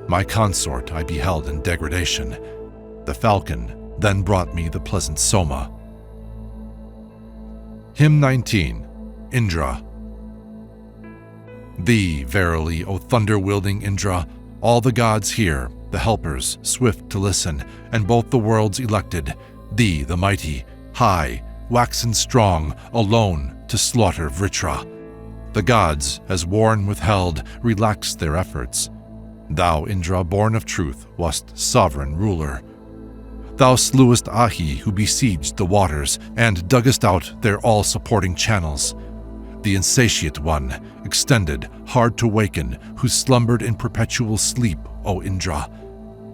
My consort I beheld in degradation. The Falcon then brought me the pleasant Soma. Hymn 19, Indra. Thee, verily, O thunder-wielding Indra, all the gods hear, the helpers, swift to listen, and both the worlds elected, thee, the mighty, high, waxen strong, alone to slaughter Vritra. The gods, as warn withheld, relaxed their efforts. Thou, Indra, born of truth, wast sovereign ruler. Thou slewest Ahi, who besieged the waters, and duggest out their all-supporting channels. The insatiate one, extended, hard to waken, who slumbered in perpetual sleep, O Indra.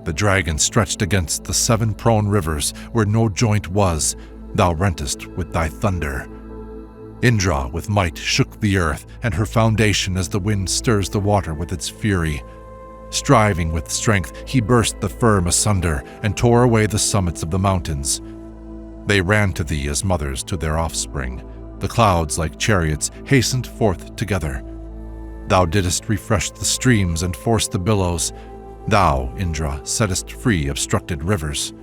The dragon stretched against the 7 prone rivers, where no joint was, thou rentest with thy thunder. Indra with might shook the earth, and her foundation as the wind stirs the water with its fury. Striving with strength, he burst the firm asunder, and tore away the summits of the mountains. They ran to thee as mothers to their offspring. The clouds, like chariots, hastened forth together. Thou didst refresh the streams and force the billows. Thou, Indra, settest free obstructed rivers.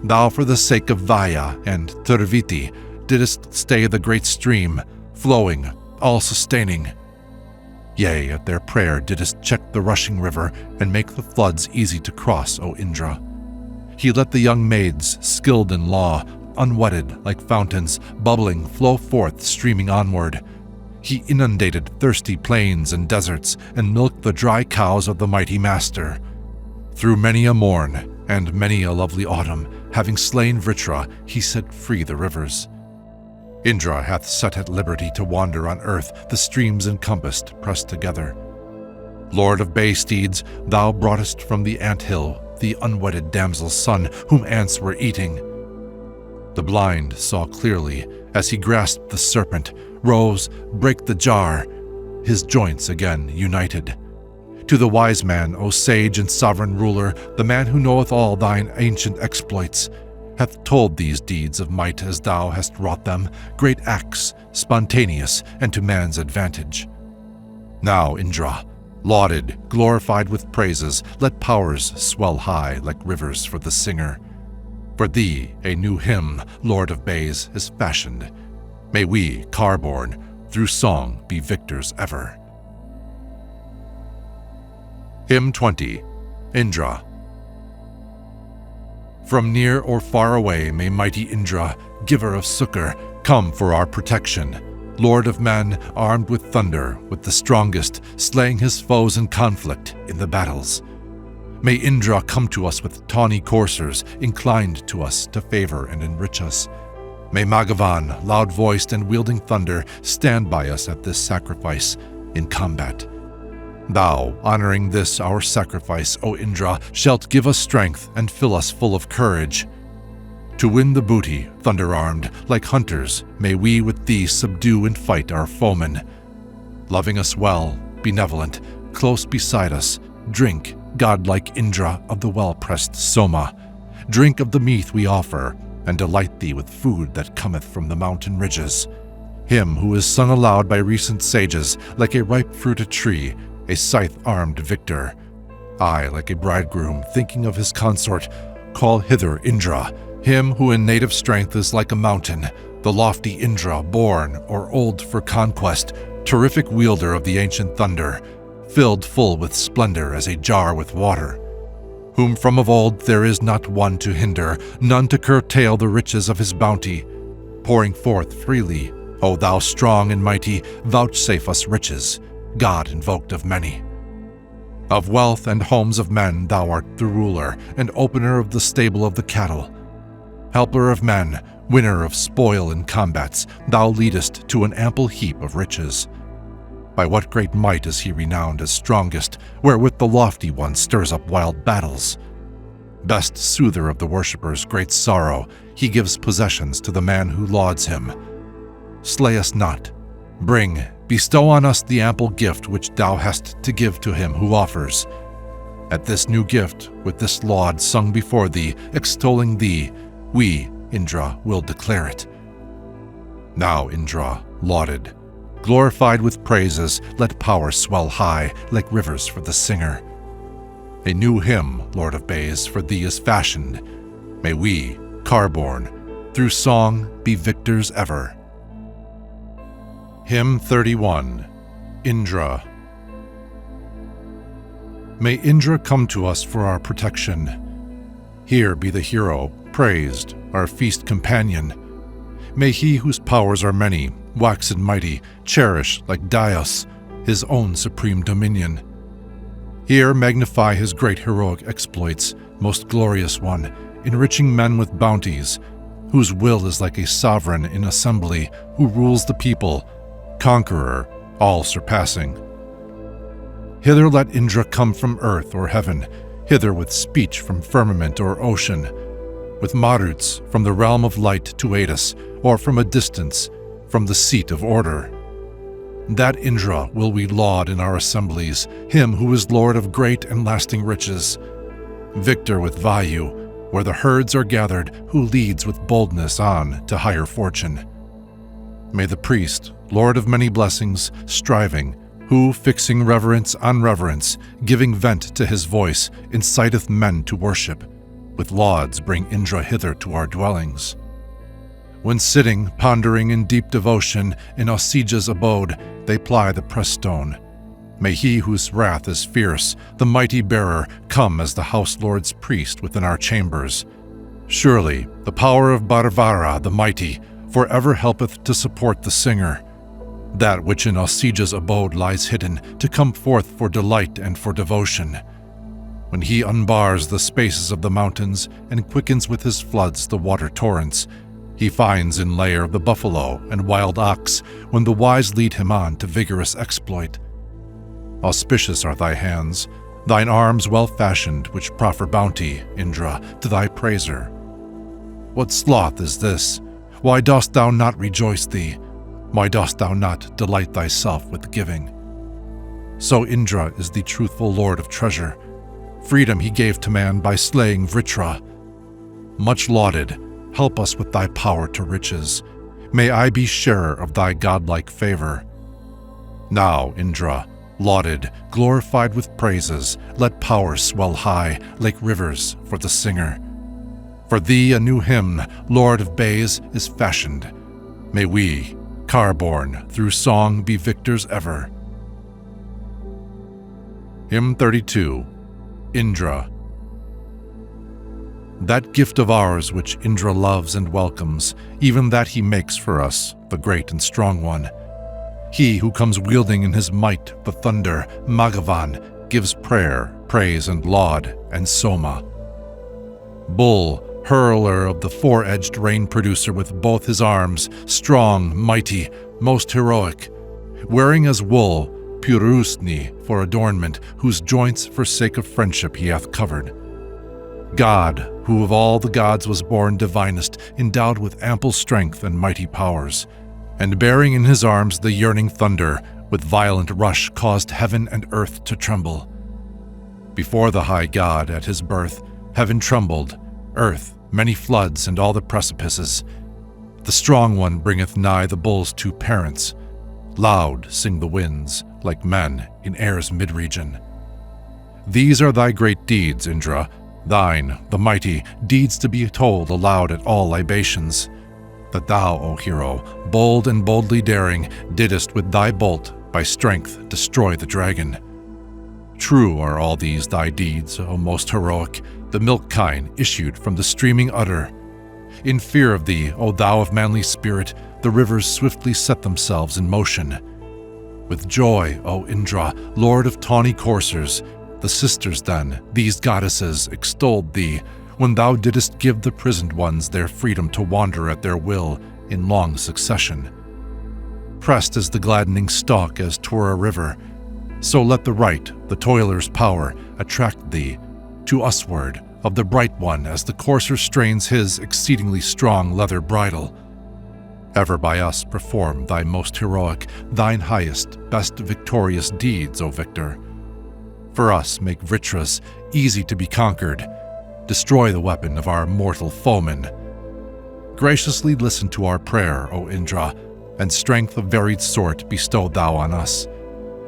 Thou, for the sake of Vaya and Turviti, didst stay the great stream, flowing, all-sustaining. Yea, at their prayer didst check the rushing river, and make the floods easy to cross, O Indra. He let the young maids, skilled in law, unwedded like fountains, bubbling, flow forth, streaming onward. He inundated thirsty plains and deserts, and milked the dry cows of the mighty master. Through many a morn, and many a lovely autumn, having slain Vritra, he set free the rivers. Indra hath set at liberty to wander on earth the streams encompassed, pressed together. Lord of bay steeds, thou broughtest from the ant-hill the unwedded damsel's son whom ants were eating. The blind saw clearly as he grasped the serpent, rose, brake the jar, his joints again united. To the wise man, O sage and sovereign ruler, the man who knoweth all thine ancient exploits, hath told these deeds of might as thou hast wrought them, great acts, spontaneous and to man's advantage. Now, Indra, lauded, glorified with praises, let powers swell high like rivers for the singer. For thee a new hymn, Lord of Bays, is fashioned. May we, car-born, through song be victors ever. Hymn 20, Indra. From near or far away may mighty Indra, giver of succor, come for our protection. Lord of men, armed with thunder, with the strongest, slaying his foes in conflict in the battles. May Indra come to us with tawny coursers, inclined to us to favor and enrich us. May Magavan, loud-voiced and wielding thunder, stand by us at this sacrifice in combat. Thou, honoring this our sacrifice, O Indra, shalt give us strength and fill us full of courage. To win the booty, thunder-armed, like hunters, may we with thee subdue and fight our foemen. Loving us well, benevolent, close beside us, drink, godlike Indra of the well-pressed Soma. Drink of the meat we offer, and delight thee with food that cometh from the mountain ridges. Him who is sung aloud by recent sages, like a ripe-fruited tree, a scythe-armed victor. I, like a bridegroom, thinking of his consort, call hither Indra, him who in native strength is like a mountain, the lofty Indra, born or old for conquest, terrific wielder of the ancient thunder, filled full with splendor as a jar with water, whom from of old there is not one to hinder, none to curtail the riches of his bounty, pouring forth freely. O thou strong and mighty, vouchsafe us riches, God invoked of many. Of wealth and homes of men thou art the ruler, and opener of the stable of the cattle. Helper of men, winner of spoil in combats, thou leadest to an ample heap of riches. By what great might is he renowned as strongest, wherewith the lofty one stirs up wild battles? Best soother of the worshipper's great sorrow, he gives possessions to the man who lauds him. Slay us not. Bring, bestow on us the ample gift which thou hast to give to him who offers. At this new gift, with this laud sung before thee, extolling thee, we, Indra, will declare it. Now, Indra, lauded, glorified with praises, let power swell high like rivers for the singer. A new hymn, Lord of Bays, for thee is fashioned. May we, car-born, through song be victors ever. Hymn 31, Indra. May Indra come to us for our protection. Here be the hero, praised, our feast companion. May he whose powers are many, waxen mighty, cherish like Dios, his own supreme dominion. Here magnify his great heroic exploits, most glorious one, enriching men with bounties, whose will is like a sovereign in assembly, who rules the people, conqueror, all-surpassing. Hither let Indra come from earth or heaven, hither with speech from firmament or ocean, with maruts from the realm of light to aid us, or from a distance, from the seat of order. That Indra will we laud in our assemblies, him who is Lord of great and lasting riches, victor with Vayu, where the herds are gathered, who leads with boldness on to higher fortune. May the priest, Lord of many blessings, striving, who, fixing reverence on reverence, giving vent to his voice, inciteth men to worship, with lauds bring Indra hither to our dwellings. When sitting, pondering in deep devotion, in Ausija's abode, they ply the press-stone. May he whose wrath is fierce, the mighty bearer, come as the house lord's priest within our chambers. Surely, the power of Bharvara the mighty, forever helpeth to support the singer. That which in Ausija's abode lies hidden, to come forth for delight and for devotion. When he unbars the spaces of the mountains, and quickens with his floods the water torrents, He finds in lair of the buffalo and wild ox when the wise lead him on to vigorous exploit. Auspicious are thy hands, thine arms well-fashioned, which proffer bounty, Indra, to thy praiser. What sloth is this? Why dost thou not rejoice thee? Why dost thou not delight thyself with giving? So Indra is the truthful lord of treasure. Freedom he gave to man by slaying Vritra. Much lauded, help us with thy power to riches. May I be sharer of thy godlike favor. Now, Indra, lauded, glorified with praises, let power swell high like rivers for the singer. For thee a new hymn, Lord of Bays, is fashioned. May we, car-born, through song be victors ever. Hymn 32. Indra. That gift of ours which Indra loves and welcomes, even that he makes for us, the great and strong one. He who comes wielding in his might the thunder, Maghavan, gives prayer, praise and laud, and Soma. Bull, hurler of the four-edged rain producer with both his arms, strong, mighty, most heroic, wearing as wool, Purusni for adornment, whose joints for sake of friendship he hath covered. God, who of all the gods was born divinest, endowed with ample strength and mighty powers, and bearing in his arms the yearning thunder, with violent rush caused heaven and earth to tremble. Before the high god at his birth, heaven trembled, earth, many floods and all the precipices. The strong one bringeth nigh the bull's two parents. Loud sing the winds, like men in air's mid-region. These are thy great deeds, Indra, thine, the mighty, deeds to be told aloud at all libations, that thou, O hero, bold and boldly daring, didst with thy bolt by strength destroy the dragon. True are all these thy deeds, O most heroic, the milk kine issued from the streaming udder. In fear of thee, O thou of manly spirit, the rivers swiftly set themselves in motion. With joy, O Indra, lord of tawny coursers, the sisters then, these goddesses, extolled thee, when thou didst give the prisoned ones their freedom to wander at their will in long succession. Pressed as the gladdening stalk as twere a river, so let the right, the toiler's power, attract thee to usward of the bright one as the courser strains his exceedingly strong leather bridle. Ever by us perform thy most heroic, thine highest, best victorious deeds, O victor. For us make Vritras easy to be conquered, destroy the weapon of our mortal foemen. Graciously listen to our prayer, O Indra, and strength of varied sort bestow thou on us.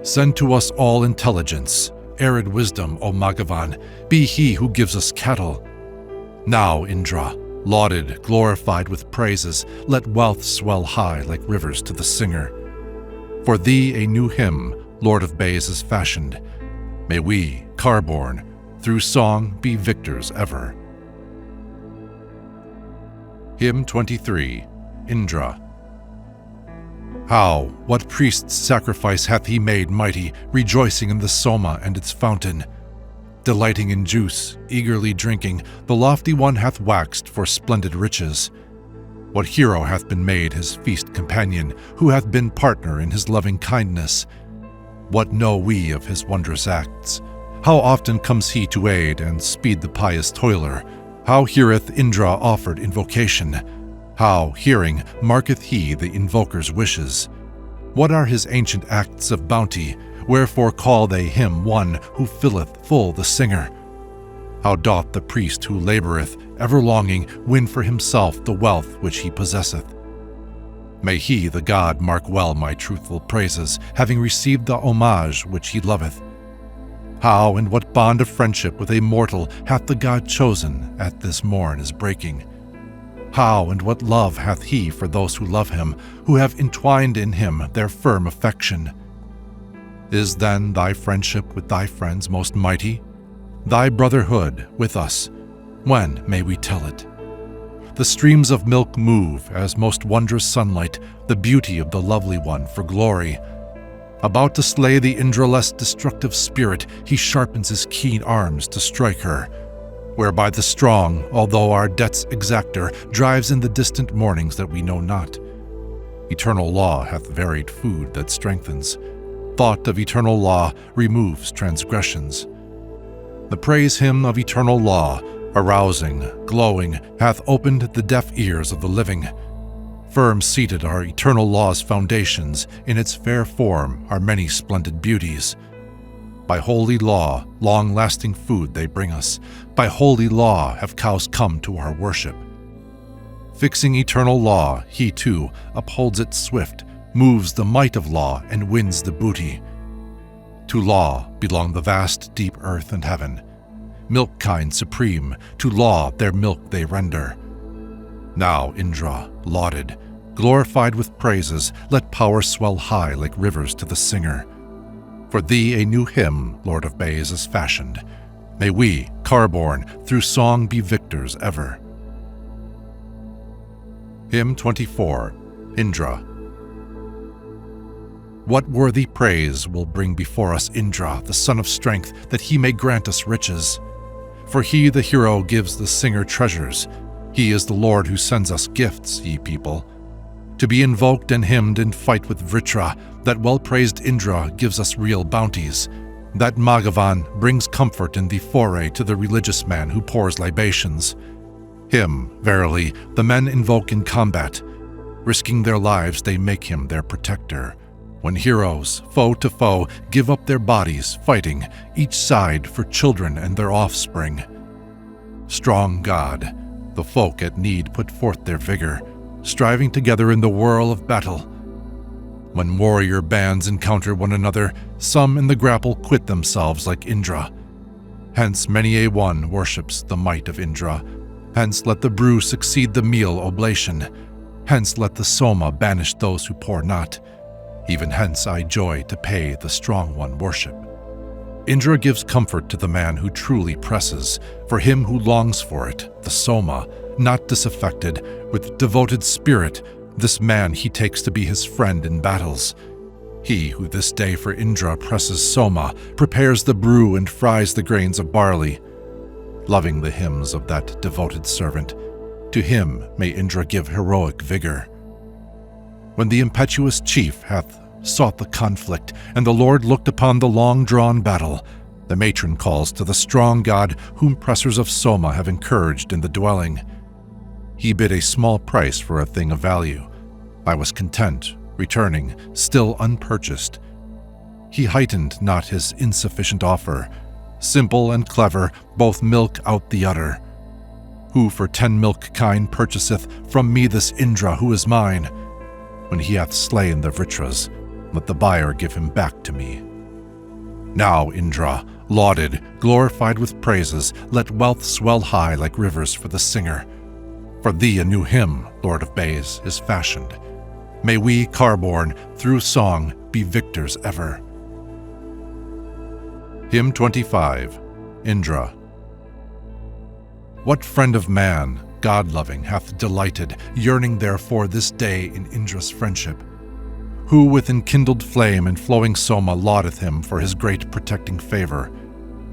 Send to us all intelligence, arid wisdom, O Maghavan, be he who gives us cattle. Now, Indra, lauded, glorified with praises, let wealth swell high like rivers to the singer. For thee a new hymn, Lord of Bays, is fashioned. May we, car-born, through song be victors ever. Hymn 23. Indra. How, what priest's sacrifice hath he made mighty, rejoicing in the Soma and its fountain? Delighting in juice, eagerly drinking, the lofty one hath waxed for splendid riches. What hero hath been made his feast companion, who hath been partner in his loving kindness? What know we of his wondrous acts? How often comes he to aid and speed the pious toiler? How heareth Indra offered invocation? How, hearing, marketh he the invoker's wishes? What are his ancient acts of bounty? Wherefore call they him one who filleth full the singer? How doth the priest who laboureth, ever longing, win for himself the wealth which he possesseth? May he, the god, mark well my truthful praises, having received the homage which he loveth. How and what bond of friendship with a mortal hath the god chosen at this morn is breaking? How and what love hath he for those who love him, who have entwined in him their firm affection? Is then thy friendship with thy friends most mighty? Thy brotherhood with us, when may we tell it? The streams of milk move as most wondrous sunlight, the beauty of the lovely one for glory. About to slay the Indra-less destructive spirit, he sharpens his keen arms to strike her. whereby the strong, although our debt's exactor, drives in the distant mornings that we know not. Eternal law hath varied food that strengthens. Thought of eternal law removes transgressions. The praise hymn of eternal law, arousing, glowing, hath opened the deaf ears of the living. Firm seated are eternal law's foundations, in its fair form are many splendid beauties. By holy law, long-lasting food they bring us. By holy law have cows come to our worship. Fixing eternal law, he too upholds it swift, moves the might of law and wins the booty. To law belong the vast deep earth and heaven. Milk kind supreme, to law their milk they render. Now Indra, lauded, glorified with praises, let power swell high like rivers to the singer. For thee a new hymn, Lord of Bays, is fashioned. May we, car-born, through song be victors ever. Hymn 24, Indra. What worthy praise will bring before us Indra, the son of strength, that he may grant us riches? For he, the hero, gives the singer treasures. He is the Lord who sends us gifts, ye people. To be invoked and hymned in fight with Vritra, that well-praised Indra gives us real bounties. That Maghavan brings comfort in the foray to the religious man who pours libations. Him, verily, the men invoke in combat. Risking their lives, they make him their protector. When heroes, foe to foe, give up their bodies, fighting, each side for children and their offspring. Strong God, the folk at need put forth their vigor, striving together in the whirl of battle. When warrior bands encounter one another, some in the grapple quit themselves like Indra. Hence many a one worships the might of Indra. Hence let the brew succeed the meal oblation. Hence let the Soma banish those who pour not. Even hence I joy to pay the strong one worship. Indra gives comfort to the man who truly presses, for him who longs for it, the Soma, not disaffected, with devoted spirit, this man he takes to be his friend in battles. He who this day for Indra presses Soma, prepares the brew and fries the grains of barley. Loving the hymns of that devoted servant, to him may Indra give heroic vigor. When the impetuous chief hath sought the conflict, and the Lord looked upon the long-drawn battle, the matron calls to the strong god whom pressers of Soma have encouraged in the dwelling. He bid a small price for a thing of value. I was content, returning, still unpurchased. He heightened not his insufficient offer. Simple and clever, both milk out the udder. Who for 10 milk kine purchaseth from me this Indra who is mine? When he hath slain the Vritras, let the buyer give him back to me. Now, Indra, lauded, glorified with praises, let wealth swell high like rivers for the singer. For thee a new hymn, Lord of Bays, is fashioned. May we, car-born, through song, be victors ever. Hymn 25, Indra. What friend of man, God-loving, hath delighted, yearning therefore this day in Indra's friendship? Who with enkindled flame and flowing Soma laudeth him for his great protecting favor?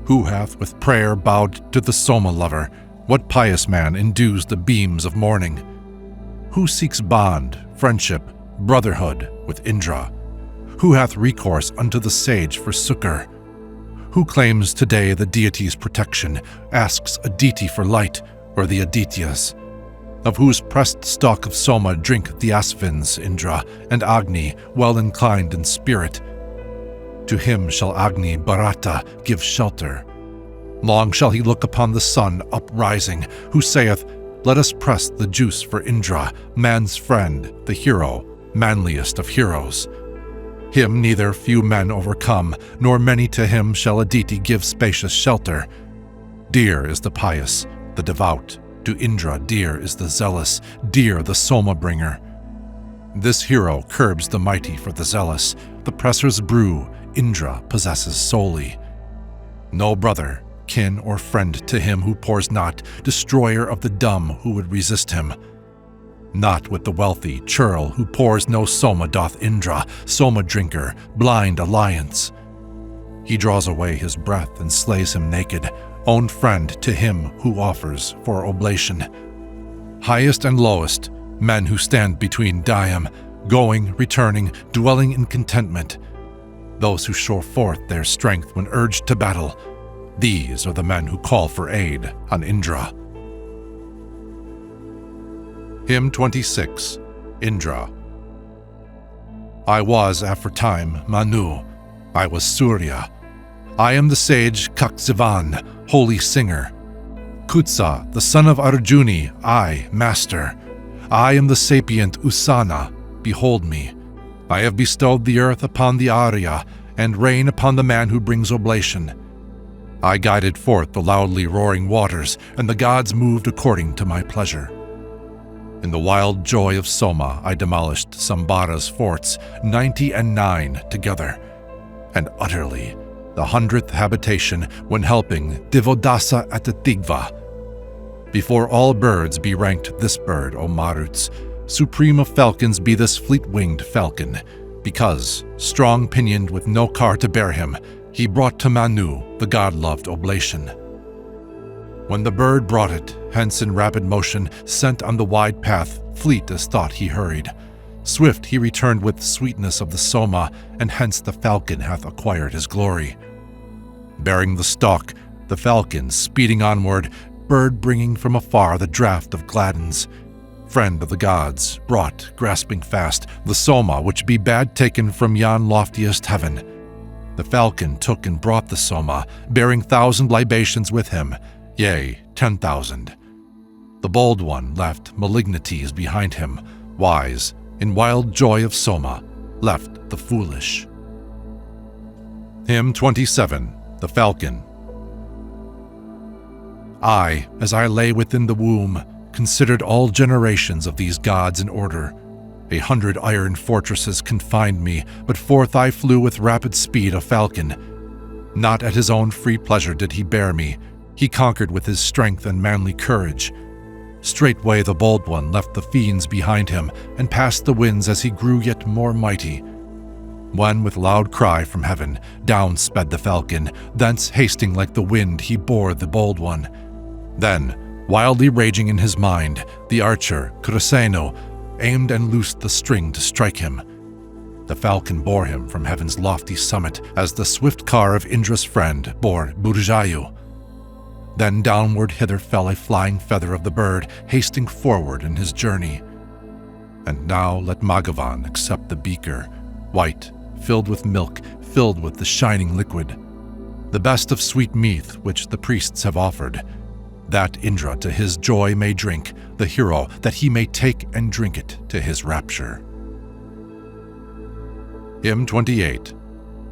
Who hath with prayer bowed to the Soma lover? What pious man endues the beams of morning? Who seeks bond, friendship, brotherhood with Indra? Who hath recourse unto the sage for succor? Who claims today the deity's protection, asks Aditi for light, or the Adityas? Of whose pressed stalk of Soma drink the Ashwins, Indra, and Agni, well inclined in spirit? To him shall Agni Bharata give shelter. Long shall he look upon the sun uprising, who saith, let us press the juice for Indra, man's friend, the hero, manliest of heroes. Him neither few men overcome, nor many to him shall Aditi give spacious shelter. Dear is the pious, the devout, to Indra dear is the zealous, dear the Soma-bringer. This hero curbs the mighty for the zealous, the presser's brew Indra possesses solely. No brother, kin, or friend to him who pours not, destroyer of the dumb who would resist him. Not with the wealthy churl who pours no Soma doth Indra, Soma-drinker, blind alliance. He draws away his breath and slays him naked, own friend to him who offers for oblation. Highest and lowest, men who stand between diem, going, returning, dwelling in contentment. Those who show forth their strength when urged to battle, these are the men who call for aid on Indra. Hymn 26, Indra. I was aforetime Manu, I was Surya. I am the sage Kaksivan, holy singer. Kutsa, the son of Arjuni, I, master. I am the sapient Usana, behold me. I have bestowed the earth upon the Arya, and rain upon the man who brings oblation. I guided forth the loudly roaring waters, and the gods moved according to my pleasure. In the wild joy of Soma, I demolished Sambara's forts, 99 together, and utterly the 100th habitation when helping Divodasa at the Tigva. Before all birds be ranked this bird, O Maruts, supreme of falcons be this fleet-winged falcon, because, strong-pinioned with no car to bear him, he brought to Manu the god-loved oblation. When the bird brought it, hence in rapid motion, sent on the wide path, fleet as thought he hurried. Swift he returned with sweetness of the Soma, and hence the falcon hath acquired his glory. Bearing the stalk, the falcon, speeding onward, bird bringing from afar the draught of gladdens. Friend of the gods, brought, grasping fast, the Soma which be bad taken from yon loftiest heaven. The falcon took and brought the Soma, bearing 1,000 libations with him, yea, 10,000. The bold one left malignities behind him, wise, in wild joy of Soma, left the foolish. Hymn 27, The Falcon. I, as I lay within the womb, considered all generations of these gods in order. 100 iron fortresses confined me, but forth I flew with rapid speed a falcon. Not at his own free pleasure did he bear me, he conquered with his strength and manly courage. Straightway the bold one left the fiends behind him, and passed the winds as he grew yet more mighty. When with loud cry from heaven, down sped the falcon, thence hasting like the wind he bore the bold one. Then, wildly raging in his mind, the archer, Kraseno, aimed and loosed the string to strike him. The falcon bore him from heaven's lofty summit, as the swift car of Indra's friend bore Burjayu. Then downward hither fell a flying feather of the bird, hasting forward in his journey. And now let Magavan accept the beaker, white, filled with milk, filled with the shining liquid, the best of sweet meath which the priests have offered, that Indra to his joy may drink, the hero, that he may take and drink it to his rapture. Hymn 28,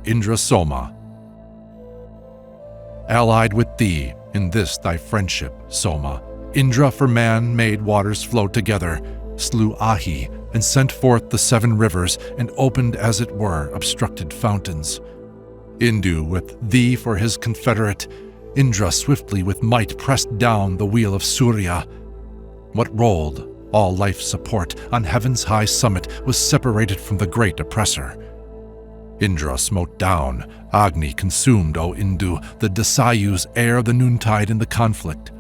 Indra Soma. Allied with thee, in this thy friendship, Soma, Indra for man made waters flow together, slew Ahi, and sent forth the 7 rivers, and opened as it were obstructed fountains. Indu with thee for his confederate, Indra swiftly with might pressed down the wheel of Surya. What rolled, all life's support, on heaven's high summit was separated from the great oppressor. Indra smote down, Agni consumed, O Indu, the Dasayus ere the noontide in the conflict.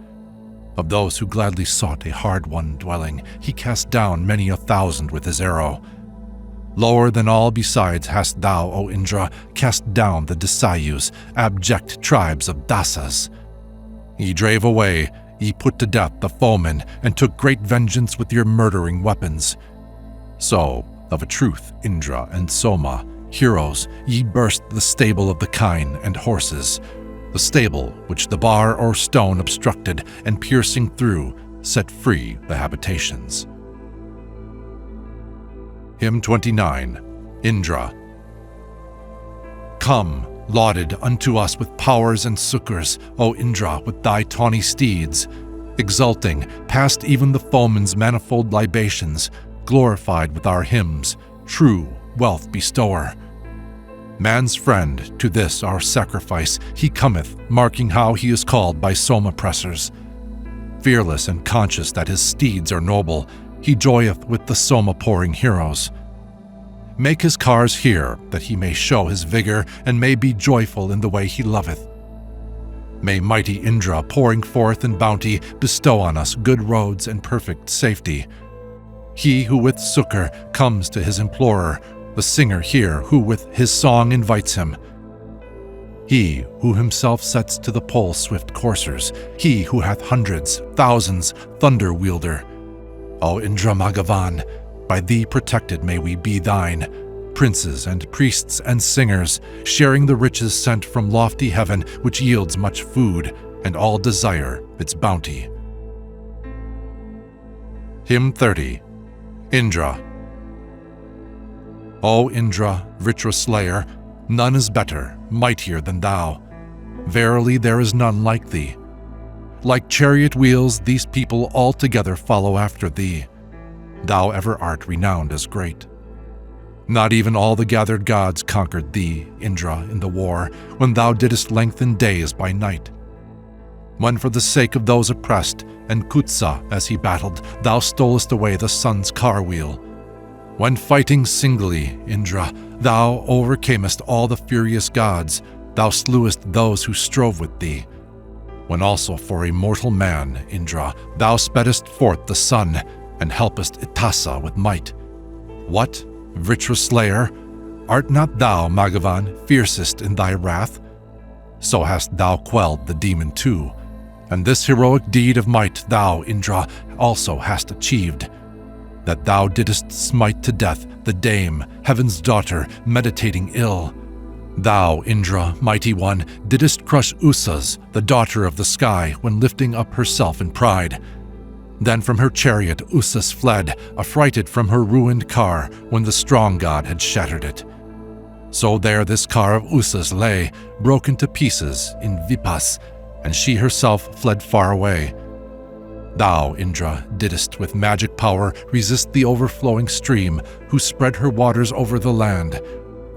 Of those who gladly sought a hard-won dwelling, he cast down many 1,000 with his arrow. Lower than all besides hast thou, O Indra, cast down the Dasayus, abject tribes of Dasas. Ye drave away, ye put to death the foemen, and took great vengeance with your murdering weapons. So, of a truth, Indra and Soma, heroes, ye burst the stable of the kine and horses, the stable which the bar or stone obstructed, and piercing through, set free the habitations. Hymn 29, Indra. Come, lauded unto us with powers and succors, O Indra, with thy tawny steeds, exulting, past even the foeman's manifold libations, glorified with our hymns, true wealth bestower. Man's friend, to this our sacrifice, he cometh, marking how he is called by Soma-pressers. Fearless and conscious that his steeds are noble, he joyeth with the Soma-pouring heroes. Make his cars here, that he may show his vigor, and may be joyful in the way he loveth. May mighty Indra, pouring forth in bounty, bestow on us good roads and perfect safety. He who with suker comes to his implorer, the singer here who with his song invites him. He who himself sets to the pole swift coursers, he who hath hundreds, thousands, thunder wielder. O Indra Magavan, by thee protected may we be thine, princes and priests and singers, sharing the riches sent from lofty heaven which yields much food, and all desire its bounty. Hymn 30. Indra. O Indra, Vritra slayer, none is better, mightier than thou. Verily there is none like thee. Like chariot wheels, these people altogether follow after thee. Thou ever art renowned as great. Not even all the gathered gods conquered thee, Indra, in the war, when thou didst lengthen days by night. When for the sake of those oppressed, and Kutsa as he battled, thou stolest away the sun's car wheel. When fighting singly, Indra, thou overcamest all the furious gods, thou slewest those who strove with thee. When also for a mortal man, Indra, thou speddest forth the sun, and helpest Itasa with might. What, Vritra slayer, art not thou, Magavan, fiercest in thy wrath? So hast thou quelled the demon too, and this heroic deed of might thou, Indra, also hast achieved, that thou didst smite to death the dame, heaven's daughter, meditating ill. Thou, Indra, mighty one, didst crush Usas, the daughter of the sky, when lifting up herself in pride. Then from her chariot Usas fled, affrighted from her ruined car, when the strong god had shattered it. So there this car of Usas lay, broken to pieces, in Vipas, and she herself fled far away. Thou, Indra, didst with magic power resist the overflowing stream, who spread her waters over the land.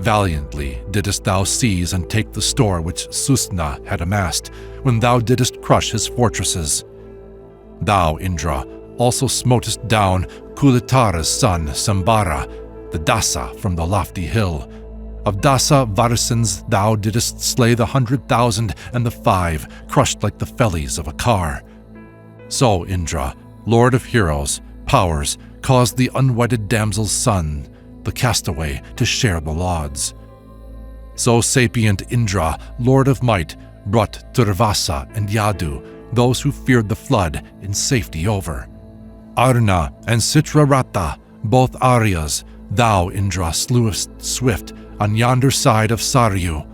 Valiantly didst thou seize and take the store which Susna had amassed, when thou didst crush his fortresses. Thou, Indra, also smotest down Kulitara's son, Sambara, the Dasa from the lofty hill. Of Dasa Varisans thou didst slay the 100,000 and the 5, crushed like the fellies of a car. So Indra, lord of heroes, powers, caused the unwedded damsel's son, the castaway, to share the lauds. So sapient Indra, lord of might, brought Turvasa and Yadu, those who feared the flood, in safety over. Arna and Citrarata, both Aryas, thou, Indra, slewest swift on yonder side of Saryu.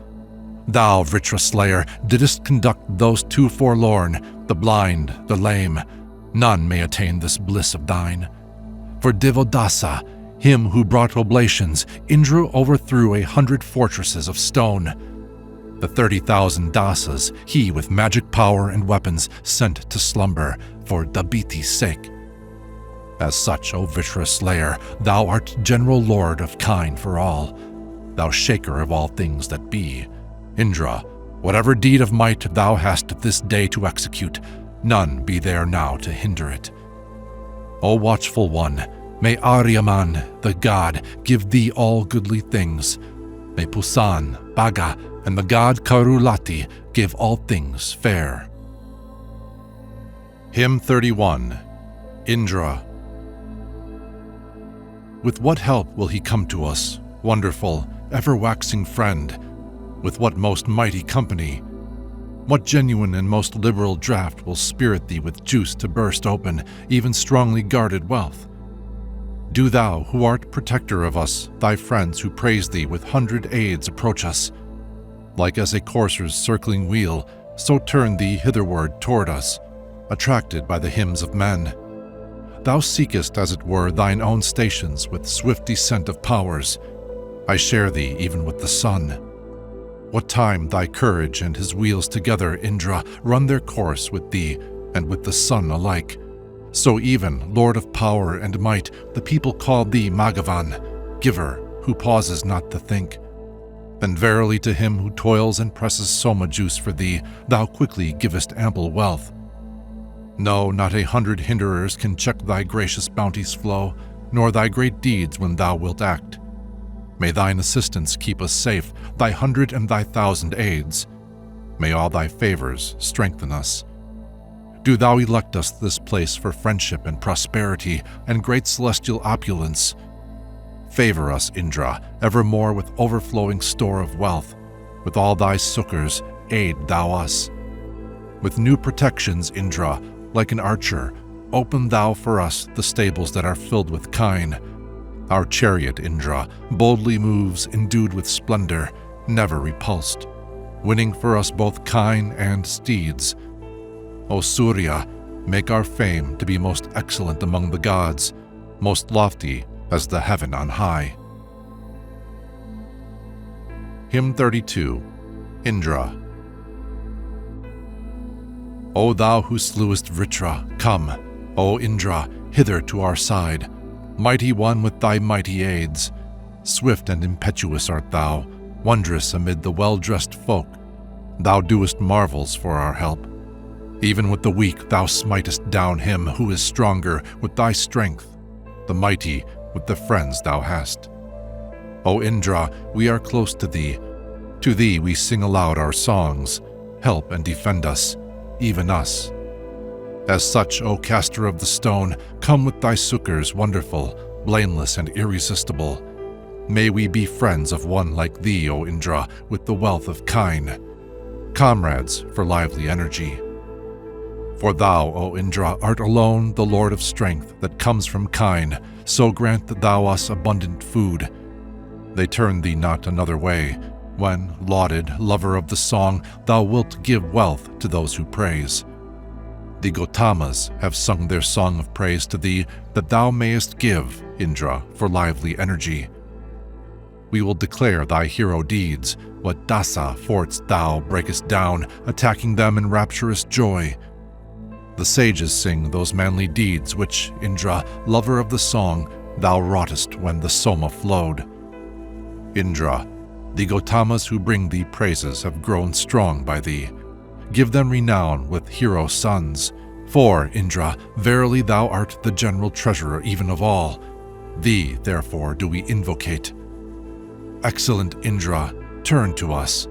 Thou, Vritra slayer, didst conduct those two forlorn, the blind, the lame. None may attain this bliss of thine. For Divodasa, him who brought oblations, Indra overthrew 100 fortresses of stone. The 30,000 dasas he with magic power and weapons sent to slumber for Dabiti's sake. As such, O Vritra slayer, thou art general lord of kind for all, thou shaker of all things that be. Indra, whatever deed of might thou hast this day to execute, none be there now to hinder it. O watchful one, may Aryaman, the god, give thee all goodly things. May Pusan, Baga, and the god Karulati give all things fair. Hymn 31. Indra. With what help will he come to us, wonderful, ever-waxing friend? With what most mighty company? What genuine and most liberal draught will spirit thee with juice to burst open even strongly guarded wealth? Do thou, who art protector of us, thy friends who praise thee with 100 aids approach us. Like as a courser's circling wheel, so turn thee hitherward toward us, attracted by the hymns of men. Thou seekest, as it were, thine own stations with swift descent of powers. I share thee even with the sun. What time thy courage and his wheels together, Indra, run their course with thee and with the sun alike, so even, Lord of power and might, the people call thee Magavan, giver, who pauses not to think. Then verily to him who toils and presses soma juice for thee, thou quickly givest ample wealth. No, not 100 hinderers can check thy gracious bounty's flow, nor thy great deeds when thou wilt act. May thine assistance keep us safe, thy 100 and thy 1,000 aids. May all thy favors strengthen us. Do thou elect us this place for friendship and prosperity and great celestial opulence. Favor us, Indra, evermore with overflowing store of wealth. With all thy succors, aid thou us. With new protections, Indra, like an archer, open thou for us the stables that are filled with kine. Our chariot, Indra, boldly moves, endued with splendor, never repulsed, winning for us both kine and steeds. O Surya, make our fame to be most excellent among the gods, most lofty as the heaven on high. Hymn 32, Indra. O thou who slewest Vritra, come, O Indra, hither to our side, mighty one with thy mighty aids. Swift and impetuous art thou, wondrous amid the well-dressed folk. Thou doest marvels for our help. Even with the weak thou smitest down him who is stronger with thy strength, the mighty with the friends thou hast. O Indra, we are close to thee. To thee we sing aloud our songs. Help and defend us, even us. As such, O caster of the stone, come with thy succors wonderful, blameless and irresistible. May we be friends of one like thee, O Indra, with the wealth of kine, comrades for lively energy. For thou, O Indra, art alone the Lord of strength that comes from kine, so grant that thou us abundant food. They turn thee not another way, when, lauded, lover of the song, thou wilt give wealth to those who praise. The Gautamas have sung their song of praise to thee, that thou mayest give, Indra, for lively energy. We will declare thy hero deeds, what dasa forts thou breakest down, attacking them in rapturous joy. The sages sing those manly deeds which, Indra, lover of the song, thou wroughtest when the Soma flowed. Indra, the Gautamas who bring thee praises have grown strong by thee. Give them renown with hero sons. For, Indra, verily thou art the general treasurer even of all. Thee, therefore, do we invocate. Excellent Indra, turn to us.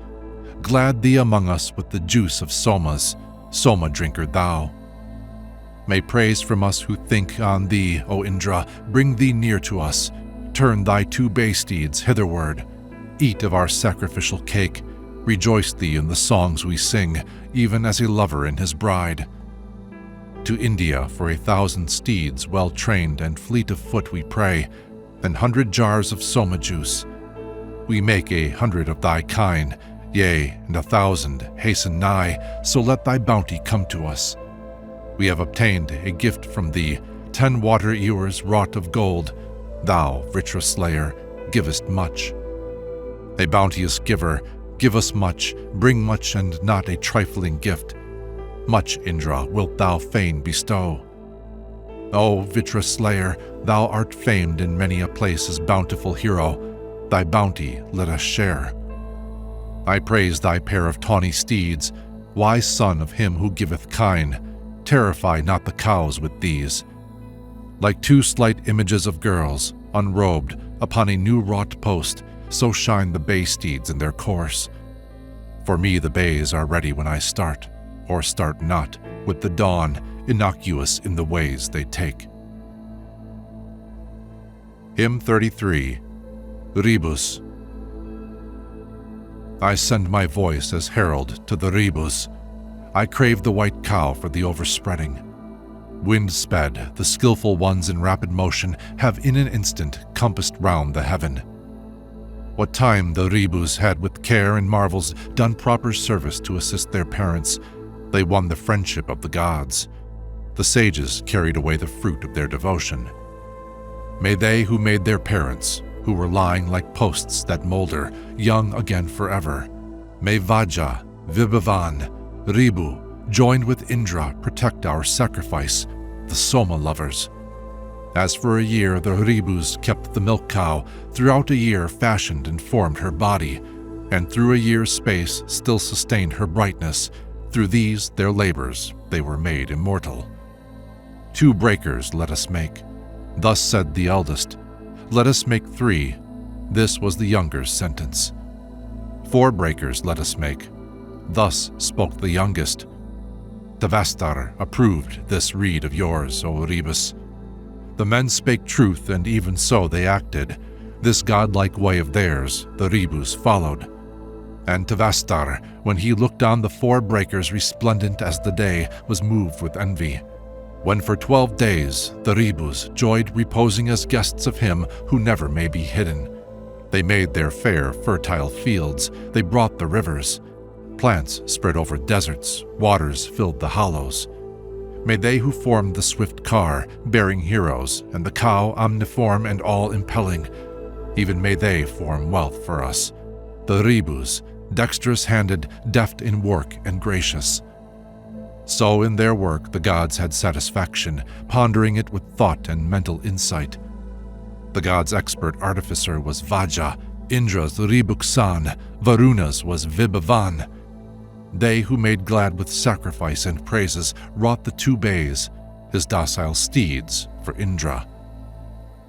Glad thee among us with the juice of Somas, Soma drinker thou. May praise from us who think on thee, O Indra, bring thee near to us. Turn thy two bay steeds hitherward. Eat of our sacrificial cake. Rejoice thee in the songs we sing, even as a lover in his bride. To India for 1,000 steeds well-trained and fleet of foot we pray, and 100 jars of Soma juice. We make 100 of thy kine, yea, and 1,000 hasten nigh, so let thy bounty come to us. We have obtained a gift from thee, 10 water ewers wrought of gold. Thou, Vritra slayer, givest much. A bounteous giver, give us much, bring much and not a trifling gift. Much, Indra, wilt thou fain bestow. O Vritra slayer, thou art famed in many a place as bountiful hero. Thy bounty let us share. I praise thy pair of tawny steeds, wise son of him who giveth kine. Terrify not the cows with these. Like 2 slight images of girls, unrobed, upon a new wrought post, so shine the bay steeds in their course. For me the bays are ready when I start, or start not, with the dawn, innocuous in the ways they take. Hymn 33, Rebus. I send my voice as herald to the rebus. I crave the white cow for the overspreading. Wind sped, the skillful ones in rapid motion have in an instant compassed round the heaven. What time the rebus had with care and marvels done proper service to assist their parents, they won the friendship of the gods. The sages carried away the fruit of their devotion. May they who made their parents, who were lying like posts that molder, young again forever. May Vajja, Vibhavan, Ribu, joined with Indra, protect our sacrifice, the Soma lovers. As for a year the Ribus kept the milk cow, throughout a year fashioned and formed her body, and through a year's space still sustained her brightness. Through these their labors they were made immortal. 2 breakers let us make. Thus said the eldest. Let us make 3. This was the younger's sentence. 4 breakers let us make. Thus spoke the youngest. Tavastar approved this rede of yours, O Rebus. The men spake truth, and even so they acted. This godlike way of theirs the Rebus followed. And Tavastar, when he looked on the 4 breakers resplendent as the day, was moved with envy. When for 12 days the Rebus joyed reposing as guests of him who never may be hidden. They made their fair, fertile fields, they brought the rivers. Plants spread over deserts, waters filled the hollows. May they who formed the swift car, bearing heroes, and the cow omniform and all-impelling, even may they form wealth for us. The Rebus, dexterous-handed, deft in work and gracious. So in their work the gods had satisfaction, pondering it with thought and mental insight. The gods' expert artificer was Vaja, Indra's Ribuksan, Varuna's was Vibhavan. They who made glad with sacrifice and praises wrought the 2 bays, his docile steeds, for Indra.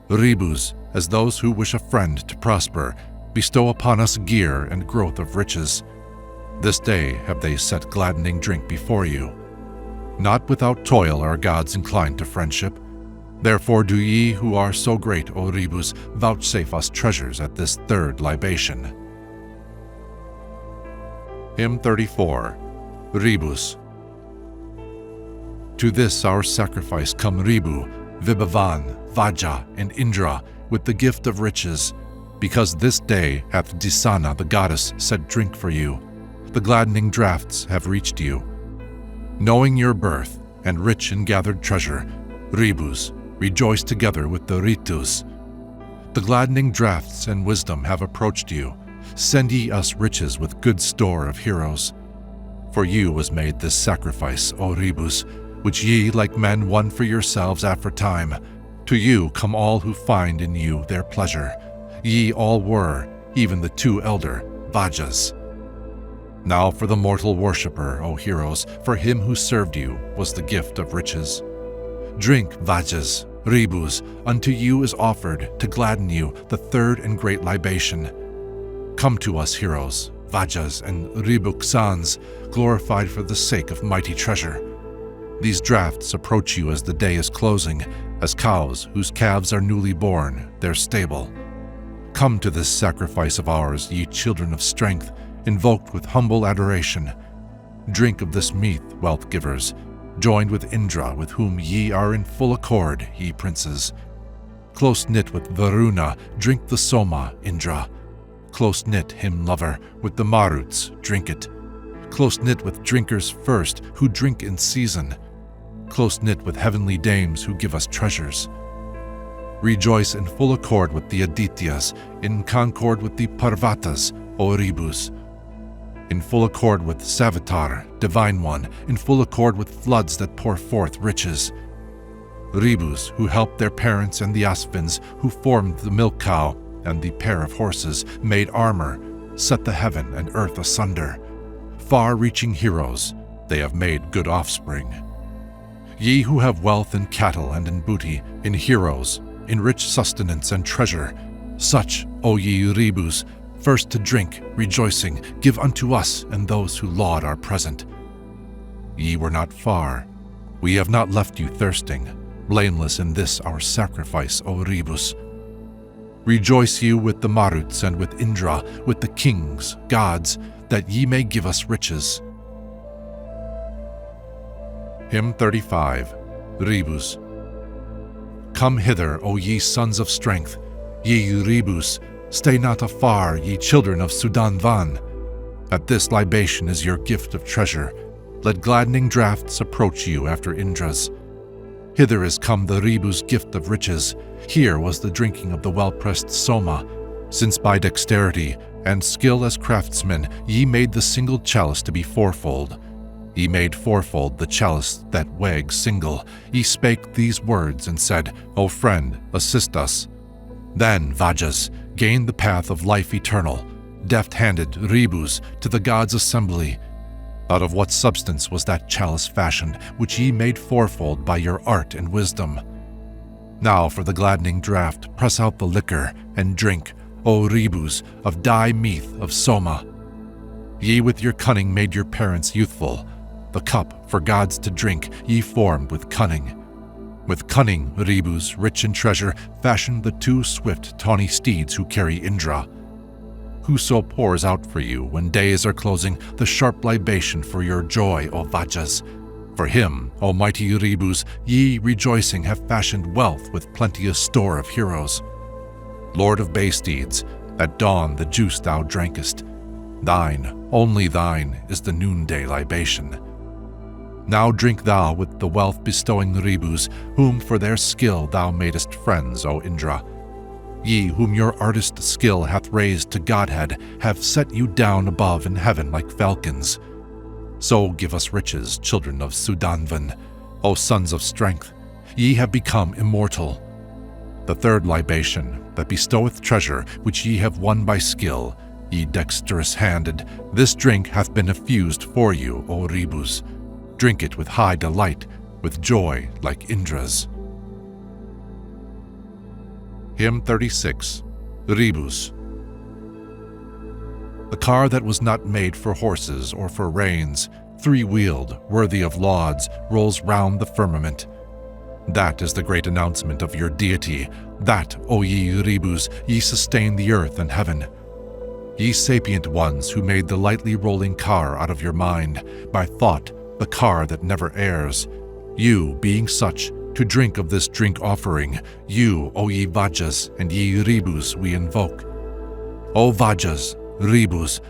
Rebus, as those who wish a friend to prosper, bestow upon us gear and growth of riches. This day have they set gladdening drink before you. Not without toil are gods inclined to friendship. Therefore do ye who are so great, O Rebus, vouchsafe us treasures at this 3rd libation. Hymn 34. Rebus. To this our sacrifice come Ribu, Vibhavan, Vaja, and Indra, with the gift of riches, because this day hath Disana the goddess set drink for you. The gladdening draughts have reached you. Knowing your birth, and rich in gathered treasure, Rebus, rejoice together with the Ritus. The gladdening draughts and wisdom have approached you. Send ye us riches with good store of heroes. For you was made this sacrifice, O Rebus, which ye, like men, won for yourselves aforetime. To you come all who find in you their pleasure. Ye all were, even the 2 elder, Vajas. Now for the mortal worshipper, O heroes, for him who served you was the gift of riches. Drink, Vajas, Rebus, unto you is offered, to gladden you, the 3rd and great libation. Come to us, heroes, Vajas and Ribuksans, glorified for the sake of mighty treasure. These draughts approach you as the day is closing, as cows whose calves are newly born, their stable. Come to this sacrifice of ours, ye children of strength, invoked with humble adoration. Drink of this meath, wealth givers, joined with Indra, with whom ye are in full accord, ye princes. Close-knit with Varuna, drink the Soma, Indra. Close-knit, him lover, with the Maruts, drink it. Close-knit with drinkers first, who drink in season. Close-knit with heavenly dames who give us treasures. Rejoice in full accord with the Adityas, in concord with the Parvatas, O Rebus. In full accord with Savitar, Divine One, in full accord with floods that pour forth riches. Rebus, who helped their parents and the Ashvins, who formed the milk cow and the pair of horses, made armor, set the heaven and earth asunder. Far-reaching heroes, they have made good offspring. Ye who have wealth in cattle and in booty, in heroes, in rich sustenance and treasure, such, O ye Rebus, first to drink, rejoicing, give unto us and those who laud our present. Ye were not far. We have not left you thirsting, blameless in this our sacrifice, O Rebus. Rejoice you with the Maruts and with Indra, with the kings, gods, that ye may give us riches. Hymn 35. Rebus. Come hither, O ye sons of strength, ye Rebus, stay not afar, ye children of Sudanvan. At this libation is your gift of treasure. Let gladdening draughts approach you after Indra's. Hither is come the Rebus' gift of riches. Here was the drinking of the well-pressed Soma, since by dexterity and skill as craftsmen ye made the single chalice to be fourfold. Ye made fourfold the chalice that wags single. Ye spake these words and said, O friend, assist us. Then, Vajas, gained the path of life eternal, deft-handed Rebus to the gods' assembly. Out of what substance was that chalice fashioned, which ye made fourfold by your art and wisdom? Now for the gladdening draught press out the liquor, and drink, O Rebus, of dye meath of Soma. Ye with your cunning made your parents youthful. The cup for gods to drink ye formed with cunning. With cunning, Ribus, rich in treasure, fashioned the 2 swift, tawny steeds who carry Indra. Whoso pours out for you, when days are closing, the sharp libation for your joy, O Vajas. For him, O mighty Ribus, ye, rejoicing, have fashioned wealth with plenteous store of heroes. Lord of bay steeds, at dawn the juice thou drankest. Thine, only thine, is the noonday libation. Now drink thou with the wealth-bestowing Ribus, whom for their skill thou madest friends, O Indra. Ye, whom your artist skill hath raised to godhead, have set you down above in heaven like falcons. So give us riches, children of Sudanvan, O sons of strength. Ye have become immortal. The 3rd libation, that bestoweth treasure, which ye have won by skill, ye dexterous-handed, this drink hath been effused for you, O Ribus. Drink it with high delight, with joy like Indra's. Hymn 36. Ribus. The car that was not made for horses or for reins, 3-wheeled, worthy of lauds, rolls round the firmament. That is the great announcement of your deity. That, O ye Ribus, ye sustain the earth and heaven. Ye sapient ones who made the lightly rolling car out of your mind, by thought, the car that never errs. You, being such, to drink of this drink offering, you, O ye Vajas, and ye Ribus, we invoke. O Vajas, Ribus,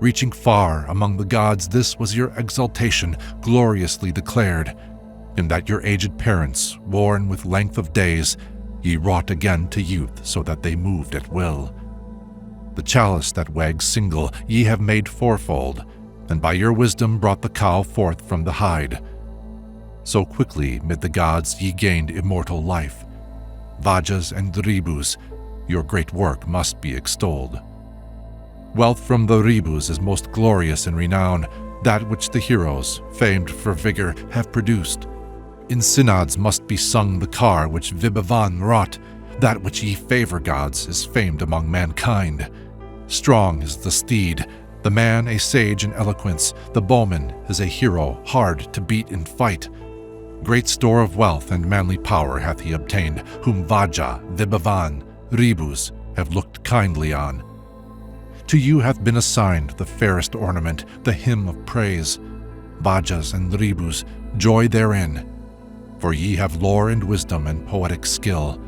reaching far among the gods, this was your exaltation, gloriously declared, in that your aged parents, worn with length of days, ye wrought again to youth, so that they moved at will. The chalice that wags single ye have made fourfold, and by your wisdom brought the cow forth from the hide. So quickly mid the gods ye gained immortal life. Vajas and Ribus, your great work must be extolled. Wealth from the Ribus is most glorious in renown, that which the heroes, famed for vigor, have produced. In synods must be sung the car which Vibhavan wrought, that which ye favor gods is famed among mankind. Strong is the steed, the man a sage in eloquence, the bowman is a hero hard to beat in fight. Great store of wealth and manly power hath he obtained, whom Vaja, Vibhavan, Ribus have looked kindly on. To you hath been assigned the fairest ornament, the hymn of praise. Vajas and Ribus, joy therein, for ye have lore and wisdom and poetic skill.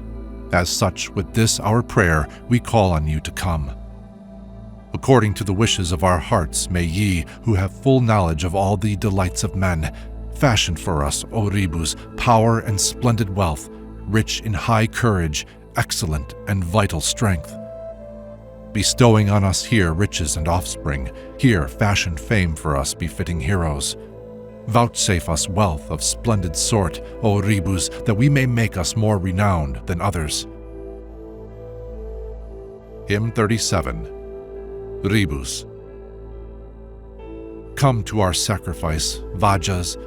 As such, with this our prayer, we call on you to come. According to the wishes of our hearts, may ye, who have full knowledge of all the delights of men, fashion for us, O Ribus, power and splendid wealth, rich in high courage, excellent and vital strength. Bestowing on us here riches and offspring, here fashion fame for us befitting heroes. Vouchsafe us wealth of splendid sort, O Ribus, that we may make us more renowned than others. Hymn 37. Ribus. Come to our sacrifice, Vajas,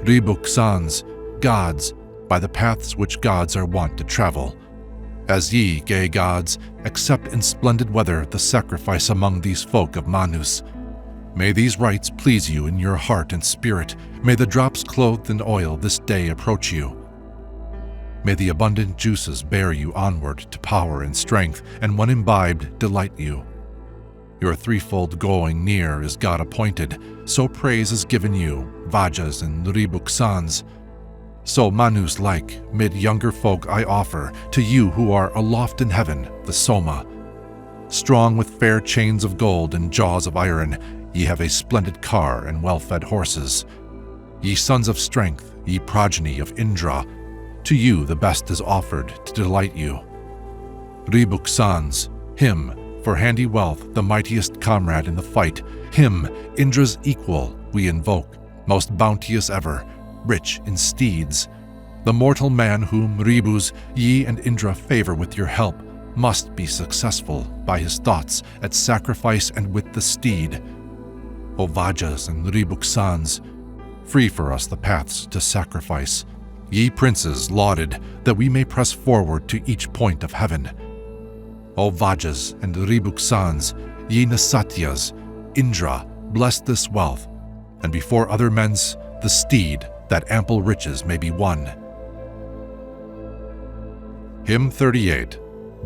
Ribuksans, gods, by the paths which gods are wont to travel. As ye, gay gods, accept in splendid weather the sacrifice among these folk of Manus. May these rites please you in your heart and spirit. May the drops clothed in oil this day approach you. May the abundant juices bear you onward to power and strength, and when imbibed, delight you. Your threefold going near is God appointed, so praise is given you, Vajas and Ribuksans. So Manus-like, mid younger folk I offer, to you who are aloft in heaven, the Soma. Strong with fair chains of gold and jaws of iron, ye have a splendid car and well-fed horses. Ye sons of strength, ye progeny of Indra, to you the best is offered to delight you. Ribuksans, him, for handy wealth, the mightiest comrade in the fight, him, Indra's equal, we invoke, most bounteous ever, rich in steeds. The mortal man whom, Ribus, ye and Indra favor with your help, must be successful by his thoughts at sacrifice and with the steed. O Vajas and Ribuksans, free for us the paths to sacrifice, ye princes lauded, that we may press forward to each point of heaven. O Vajas and Ribuksans, ye Nasatyas, Indra, bless this wealth, and before other men's the steed, that ample riches may be won. Hymn 38,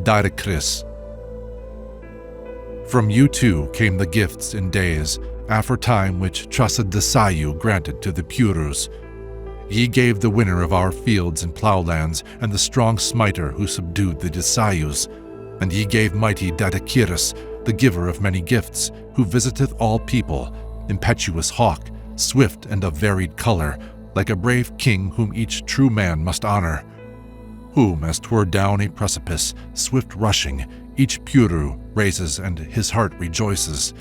Deities. From you too came the gifts in days, aforetime which trusted Desayu granted to the Purus. Ye gave the winner of our fields and plowlands, and the strong smiter who subdued the Desayus. And ye gave mighty Deities, the giver of many gifts, who visiteth all people, impetuous hawk, swift and of varied color, like a brave king whom each true man must honor. Whom, as 'twere down a precipice, swift rushing, each Puru raises and his heart rejoices,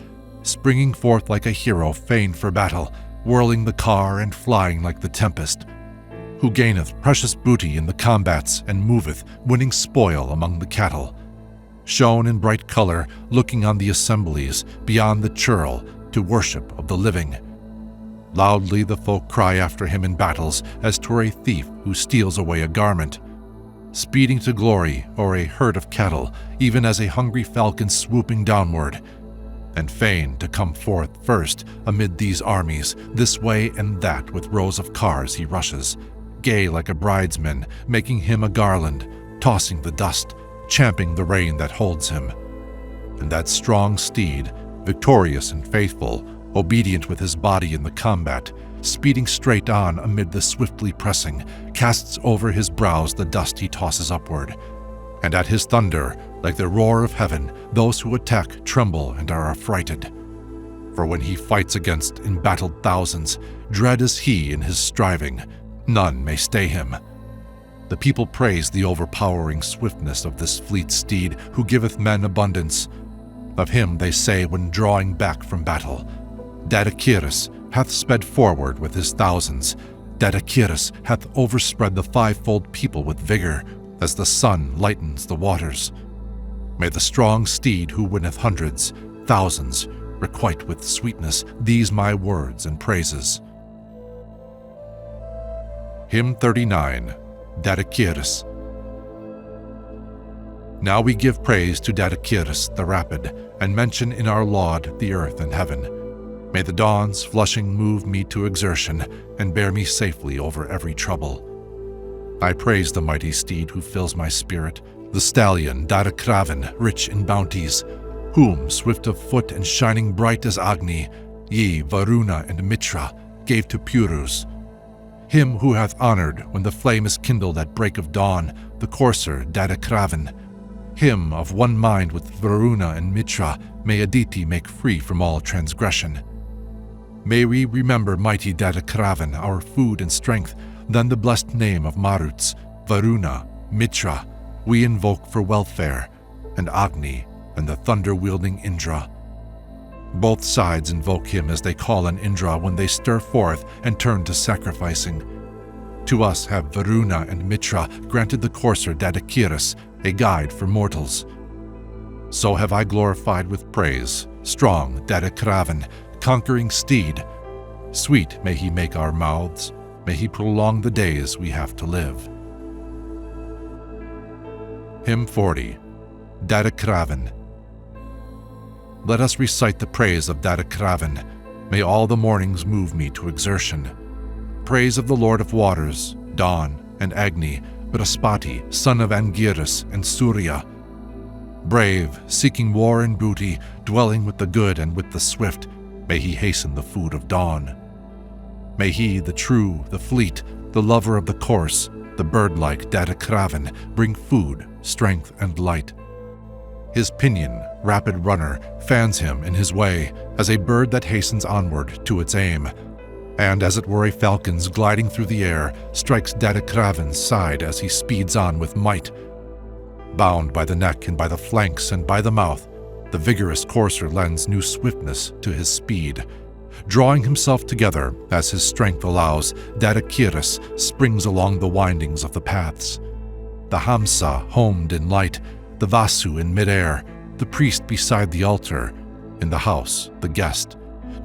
springing forth like a hero fain for battle, whirling the car and flying like the tempest, who gaineth precious booty in the combats and moveth, winning spoil among the cattle, shone in bright color, looking on the assemblies beyond the churl to worship of the living. Loudly the folk cry after him in battles, as 'twere a thief who steals away a garment, speeding to glory o'er a herd of cattle, even as a hungry falcon swooping downward, and fain to come forth first amid these armies, this way and that with rows of cars he rushes, gay like a bridesman, making him a garland, tossing the dust, champing the rein that holds him. And that strong steed, victorious and faithful, obedient with his body in the combat, speeding straight on amid the swiftly pressing, casts over his brows the dust he tosses upward. And at his thunder, like the roar of heaven, those who attack tremble and are affrighted. For when he fights against embattled thousands, dread is he in his striving, none may stay him. The people praise the overpowering swiftness of this fleet steed who giveth men abundance. Of him they say when drawing back from battle, Deities hath sped forward with his thousands. Deities hath overspread the fivefold people with vigor, as the sun lightens the waters. May the strong steed who winneth hundreds, thousands, requite with sweetness these my words and praises. Hymn 39, Deities. Now we give praise to Deities the rapid, and mention in our laud the earth and heaven. May the dawns flushing move me to exertion, and bear me safely over every trouble. I praise the mighty steed who fills my spirit, the stallion Deities rich in bounties, whom, swift of foot and shining bright as Agni, ye, Varuna and Mitra, gave to Purus. Him who hath honored when the flame is kindled at break of dawn, the courser Deities. Him of one mind with Varuna and Mitra, may Aditi make free from all transgression. May we remember mighty Deities, our food and strength, then the blessed name of Maruts, Varuna, Mitra, we invoke for welfare, and Agni, and the thunder-wielding Indra. Both sides invoke him as they call on Indra when they stir forth and turn to sacrificing. To us have Varuna and Mitra granted the courser Deities, a guide for mortals. So have I glorified with praise, strong Deities, conquering steed. Sweet may he make our mouths, may he prolong the days we have to live. Hymn 40, Deities. Let us recite the praise of Deities. May all the mornings move me to exertion. Praise of the Lord of Waters, Dawn, and Agni, Braspati, son of Angiras and Surya. Brave, seeking war and booty, dwelling with the good and with the swift, may he hasten the food of dawn. May he, the true, the fleet, the lover of the course, the bird-like Deities, bring food, strength, and light. His pinion, rapid runner, fans him in his way, as a bird that hastens onward to its aim, and as it were a falcon's gliding through the air, strikes Deities' side as he speeds on with might. Bound by the neck and by the flanks and by the mouth, the vigorous courser lends new swiftness to his speed. Drawing himself together as his strength allows, Deities springs along the windings of the paths. The Hamsa homed in light, the Vasu in midair, the priest beside the altar, in the house the guest,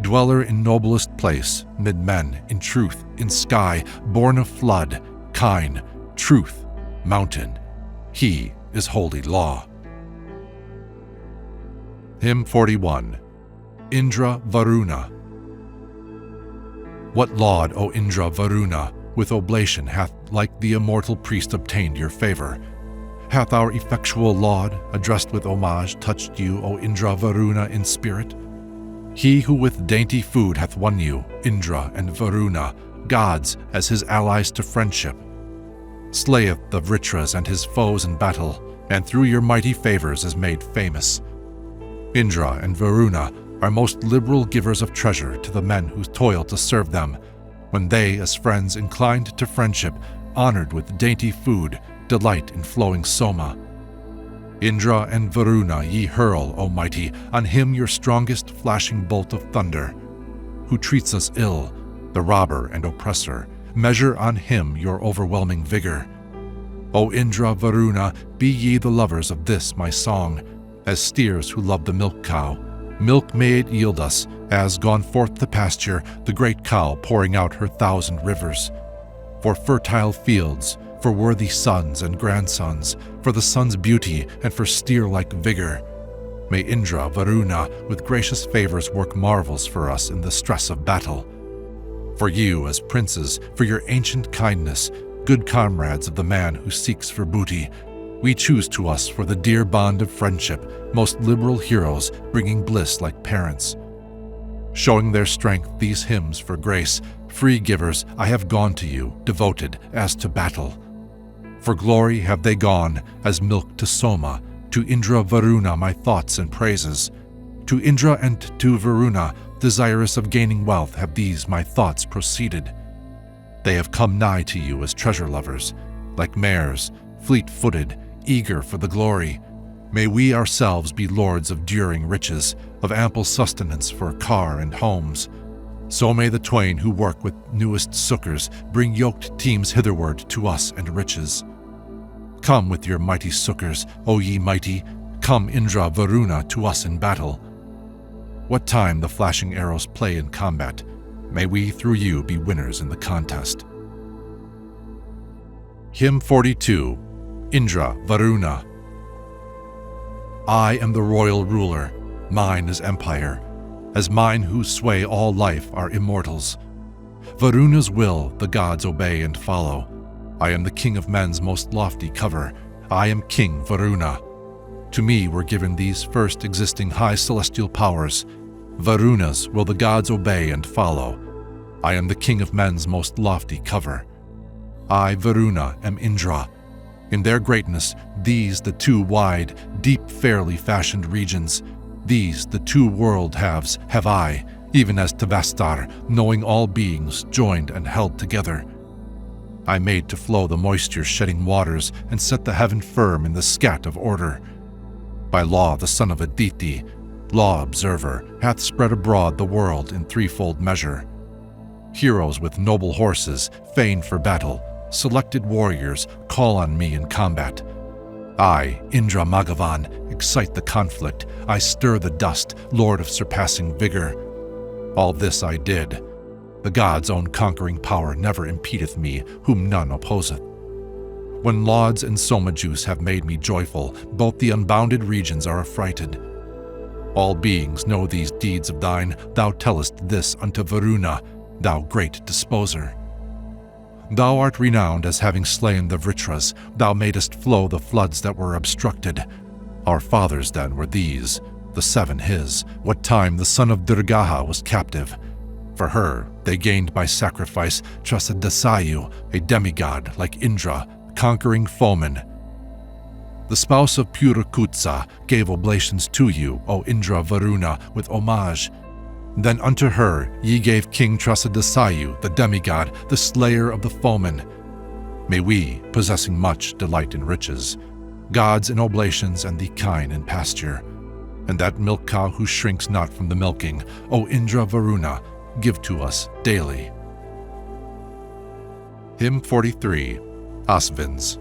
dweller in noblest place, mid men, in truth, in sky, born of flood, kine, truth, mountain. He is holy law. Hymn 41, Indra Varuna. What laud, O Indra Varuna, with oblation hath like the immortal priest obtained your favor? Hath our effectual laud, addressed with homage, touched you, O Indra Varuna, in spirit? He who with dainty food hath won you, Indra and Varuna, gods as his allies to friendship, slayeth the Vritras and his foes in battle, and through your mighty favors is made famous. Indra and Varuna are most liberal givers of treasure to the men who toil to serve them, when they, as friends inclined to friendship, honored with dainty food, delight in flowing Soma. Indra and Varuna ye hurl, O mighty, on him your strongest flashing bolt of thunder. Who treats us ill, the robber and oppressor, measure on him your overwhelming vigor. O Indra Varuna, be ye the lovers of this my song, as steers who love the milk cow. Milk may it yield us, as gone forth to pasture, the great cow pouring out her 1,000 rivers. For fertile fields, for worthy sons and grandsons, for the sun's beauty and for steer-like vigor. May Indra Varuna with gracious favors work marvels for us in the stress of battle. For you, as princes, for your ancient kindness, good comrades of the man who seeks for booty, we choose to us for the dear bond of friendship, most liberal heroes, bringing bliss like parents. Showing their strength these hymns for grace, free givers, I have gone to you, devoted as to battle. For glory have they gone, as milk to Soma, to Indra Varuna my thoughts and praises. To Indra and to Varuna, desirous of gaining wealth, have these my thoughts proceeded. They have come nigh to you as treasure lovers, like mares, fleet-footed, eager for the glory. May we ourselves be lords of during riches, of ample sustenance for car and homes. So may the twain who work with newest sukers bring yoked teams hitherward to us and riches. Come with your mighty sukers, O ye mighty, come Indra Varuna to us in battle. What time the flashing arrows play in combat, may we through you be winners in the contest. Hymn 42, Indra Varuna. I am the royal ruler, mine is empire, as mine who sway all life are immortals. Varuna's will the gods obey and follow. I am the king of men's most lofty cover. I am King Varuna. To me were given these first existing high celestial powers. Varuna's will the gods obey and follow. I am the king of men's most lofty cover. I, Varuna, am Indra. In their greatness, these the two wide, deep, fairly fashioned regions, these the two world halves have I, even as Tavastar, knowing all beings joined and held together. I made to flow the moisture-shedding waters and set the heaven firm in the scat of order. By law the son of Aditi, law-observer, hath spread abroad the world in threefold measure. Heroes with noble horses, fain for battle, selected warriors, call on me in combat. I, Indra Magavan, excite the conflict, I stir the dust, lord of surpassing vigor. All this I did. The gods' own conquering power never impedeth me, whom none opposeth. When lauds and soma juice have made me joyful, both the unbounded regions are affrighted. All beings know these deeds of thine, thou tellest this unto Varuna, thou great disposer. Thou art renowned as having slain the Vritras, thou madest flow the floods that were obstructed. Our fathers then were these, the seven his, what time the son of Durgaha was captive. For her they gained by sacrifice Trasadasayu, a demigod like Indra, conquering foeman. The spouse of Purakutsa gave oblations to you, O Indra Varuna, with homage. Then unto her ye gave King Trasadasayu, the demigod, the slayer of the foeman. May we, possessing much, delight in riches, gods in oblations and the kine in pasture. And that milk cow who shrinks not from the milking, O Indra Varuna, give to us daily. Hymn 43, Ashwins.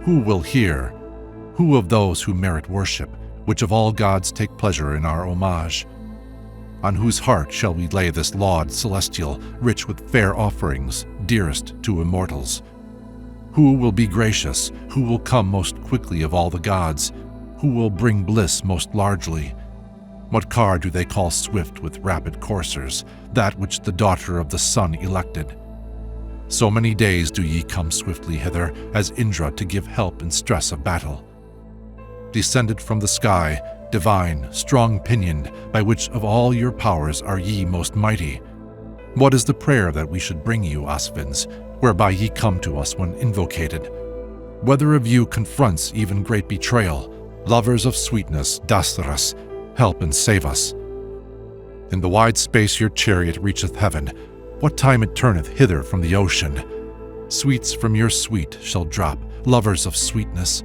Who will hear? Who of those who merit worship, which of all gods take pleasure in our homage? On whose heart shall we lay this laud celestial, rich with fair offerings, dearest to immortals? Who will be gracious? Who will come most quickly of all the gods? Who will bring bliss most largely? What car do they call swift with rapid coursers, that which the daughter of the sun elected? So many days do ye come swiftly hither, as Indra to give help in stress of battle. Descended from the sky, divine, strong-pinioned, by which of all your powers are ye most mighty. What is the prayer that we should bring you, Ashvins, whereby ye come to us when invocated? Whether of you confronts even great betrayal, lovers of sweetness, Dasaras, help and save us. In the wide space your chariot reacheth heaven, what time it turneth hither from the ocean. Sweets from your sweet shall drop, lovers of sweetness.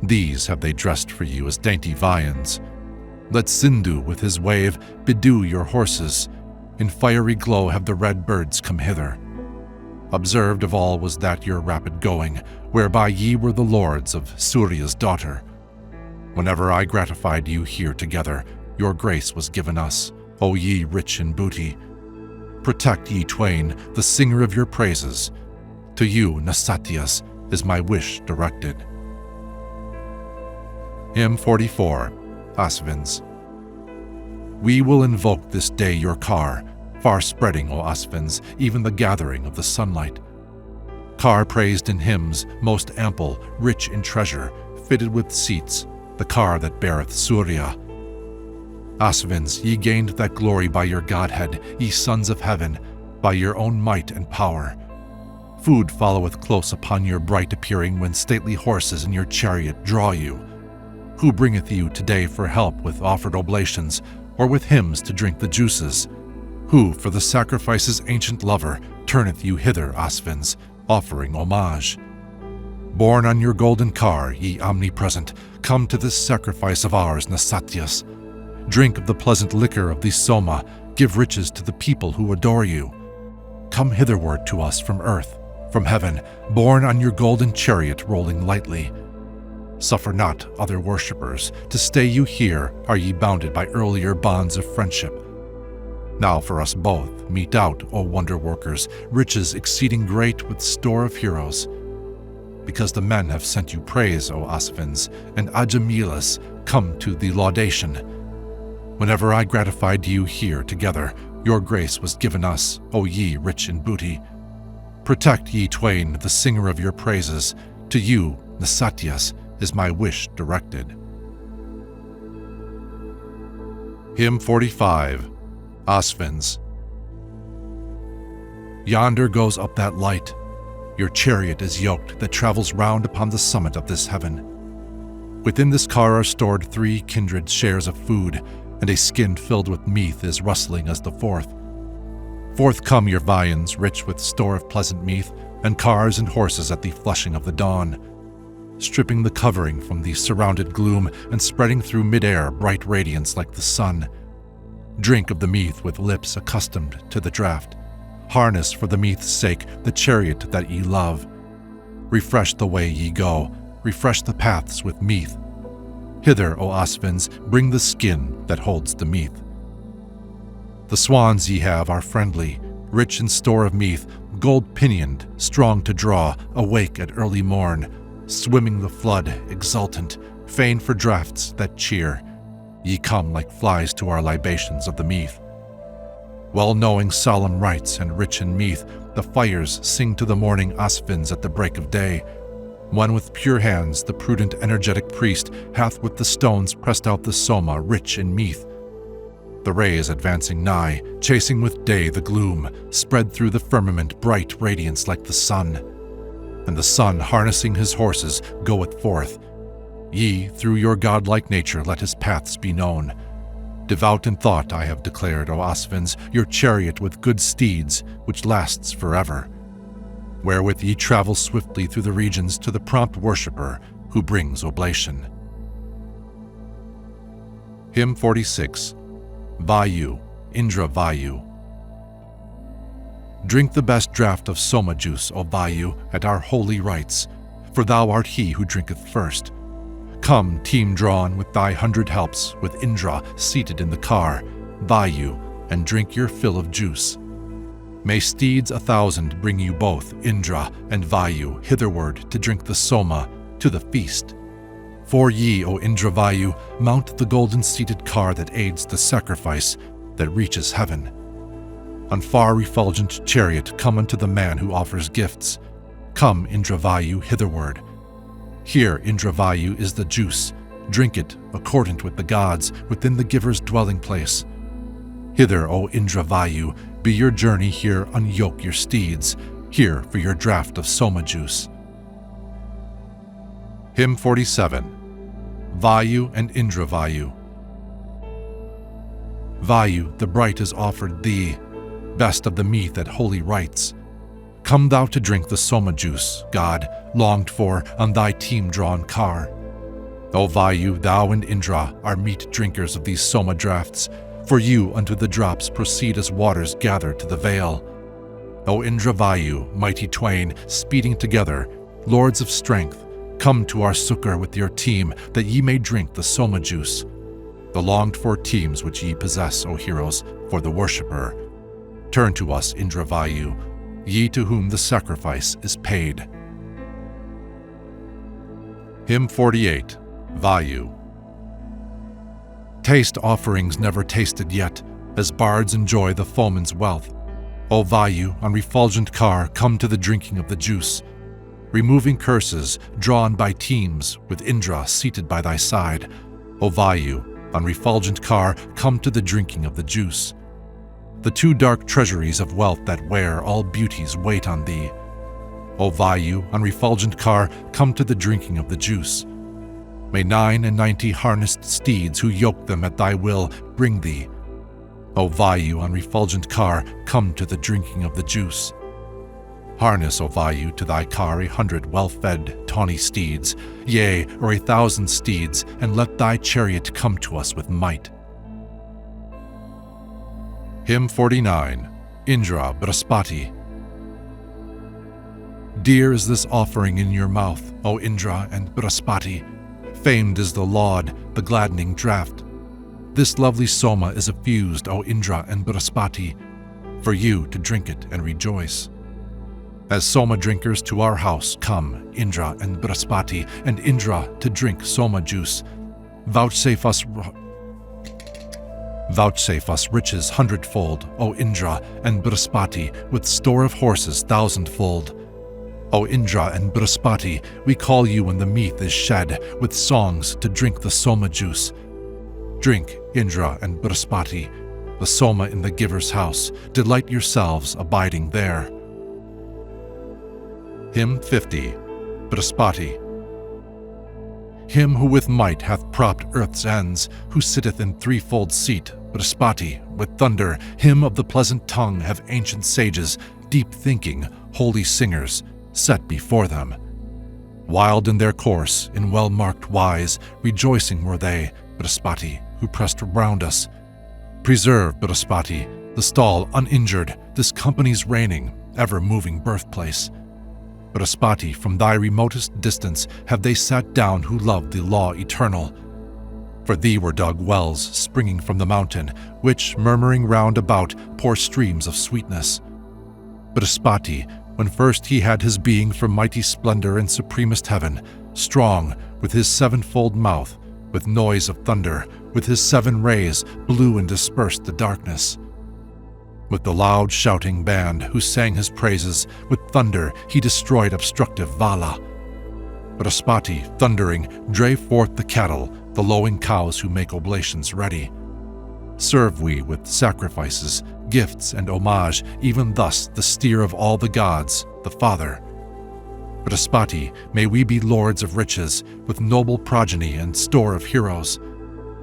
These have they dressed for you as dainty viands. Let Sindu with his wave bedew your horses. In fiery glow have the red birds come hither. Observed of all was that your rapid going, whereby ye were the lords of Surya's daughter. Whenever I gratified you here together, your grace was given us, O ye rich in booty. Protect ye twain, the singer of your praises. To you, Nasatyas, is my wish directed. Hymn 44, Ashvins. We will invoke this day your car, far-spreading, O Ashvins, even the gathering of the sunlight. Car praised in hymns, most ample, rich in treasure, fitted with seats, the car that beareth Surya. Ashvins, ye gained that glory by your godhead, ye sons of heaven, by your own might and power. Food followeth close upon your bright appearing when stately horses in your chariot draw you. Who bringeth you today for help with offered oblations, or with hymns to drink the juices? Who, for the sacrifice's ancient lover, turneth you hither, Ashvins, offering homage? Born on your golden car, ye omnipresent, come to this sacrifice of ours, Nasatyas. Drink of the pleasant liquor of the Soma, give riches to the people who adore you. Come hitherward to us from earth, from heaven, borne on your golden chariot rolling lightly. Suffer not other worshippers to stay you here, are ye bounded by earlier bonds of friendship. Now for us both, mete out, O wonder-workers, riches exceeding great with store of heroes. Because the men have sent you praise, O Ashvins, and Ajamilas come to the laudation. Whenever I gratified you here together, your grace was given us, O ye rich in booty. Protect ye twain, the singer of your praises. To you, Nasatyas, is my wish directed. Hymn 45, Ashvins. Yonder goes up that light. Your chariot is yoked that travels round upon the summit of this heaven. Within this car are stored 3 kindred shares of food, and a skin filled with meath is rustling as the fourth. Forth come your viands, rich with store of pleasant meath, and cars and horses at the flushing of the dawn, stripping the covering from the surrounded gloom and spreading through mid-air bright radiance like the sun. Drink of the meath with lips accustomed to the draught. Harness for the meath's sake the chariot that ye love. Refresh the way ye go, refresh the paths with meath. Hither, O Ashvins, bring the skin that holds the meath. The swans ye have are friendly, rich in store of meath, gold-pinioned, strong to draw, awake at early morn, swimming the flood, exultant, fain for draughts that cheer. Ye come like flies to our libations of the meath. Well knowing solemn rites and rich in meath, the fires sing to the morning Ashvins at the break of day. One with pure hands, the prudent energetic priest hath with the stones pressed out the Soma rich in meath. The rays advancing nigh, chasing with day the gloom, spread through the firmament bright radiance like the sun. And the sun, harnessing his horses, goeth forth. Ye, through your godlike nature, let his paths be known. Devout in thought I have declared, O Ashvins, your chariot with good steeds, which lasts forever, wherewith ye travel swiftly through the regions to the prompt worshipper who brings oblation. Hymn 46, Vayu, Indra Vayu. Drink the best draught of Soma juice, O Vayu, at our holy rites, for thou art he who drinketh first. Come, team drawn with thy 100 helps, with Indra seated in the car, Vayu, and drink your fill of juice. May steeds 1,000 bring you both, Indra and Vayu, hitherward to drink the Soma, to the feast. For ye, O Indra Vayu, mount the golden-seated car that aids the sacrifice that reaches heaven. On far refulgent chariot come unto the man who offers gifts. Come, Indra Vayu, hitherward. Here, Indra Vayu, is the juice. Drink it, accordant with the gods, within the giver's dwelling place. Hither, O Indra Vayu, be your journey here, unyoke your steeds. Here for your draught of Soma juice. Hymn 47. Vayu and Indra Vayu. Vayu, the bright is offered thee, best of the meat at holy rites. Come thou to drink the Soma juice, God, longed for on thy team-drawn car. O Vayu, thou and Indra are meet drinkers of these Soma draughts, for you unto the drops proceed as waters gather to the vale. O Indra Vayu, mighty twain, speeding together, lords of strength, come to our suker with your team, that ye may drink the Soma juice. The longed-for teams which ye possess, O heroes, for the worshipper. Turn to us, Indra Vayu, ye to whom the sacrifice is paid. Hymn 48. Vayu. Taste offerings never tasted yet, as bards enjoy the foeman's wealth. O Vayu, on refulgent car, come to the drinking of the juice. Removing curses, drawn by teams, with Indra seated by thy side. O Vayu, on refulgent car, come to the drinking of the juice. The two dark treasuries of wealth that wear all beauties wait on thee. O Vayu, on refulgent car, come to the drinking of the juice. May 99 harnessed steeds who yoke them at thy will bring thee. O Vayu, on refulgent car, come to the drinking of the juice. Harness, O Vayu, to thy car 100 well-fed, tawny steeds, yea, or 1,000 steeds, and let thy chariot come to us with might. Hymn 49. Indra Braspati. Dear is this offering in your mouth, O Indra and Braspati. Famed is the laud, the gladdening draught. This lovely Soma is effused, O Indra and Braspati, for you to drink it and rejoice. As Soma drinkers to our house come, Indra and Braspati, and Indra to drink Soma juice. Vouchsafe us riches 100-fold, O Indra and Braspati, with store of horses 1,000-fold. O Indra and Braspati, we call you when the meath is shed, with songs to drink the Soma juice. Drink, Indra and Braspati, the Soma in the giver's house, delight yourselves abiding there. Hymn 50. Braspati. Him who with might hath propped earth's ends, who sitteth in threefold seat, Braspati, with thunder, him of the pleasant tongue have ancient sages, deep-thinking, holy singers, set before them. Wild in their course, in well-marked wise, rejoicing were they, Braspati, who pressed round us. Preserve, Braspati, the stall uninjured, this company's reigning, ever-moving birthplace. Braspati, from thy remotest distance have they sat down who loved the law eternal. For thee were dug wells springing from the mountain, which, murmuring round about, pour streams of sweetness. Braspati, when first he had his being from mighty splendor in supremest heaven, strong, with his sevenfold mouth, with noise of thunder, with his 7 rays, blew and dispersed the darkness. With the loud shouting band who sang his praises, with thunder he destroyed obstructive Vala. Braspati, thundering, drave forth the cattle, the lowing cows who make oblations ready. Serve we with sacrifices, gifts, and homage, even thus the steer of all the gods, the Father. Braspati, may we be lords of riches, with noble progeny and store of heroes.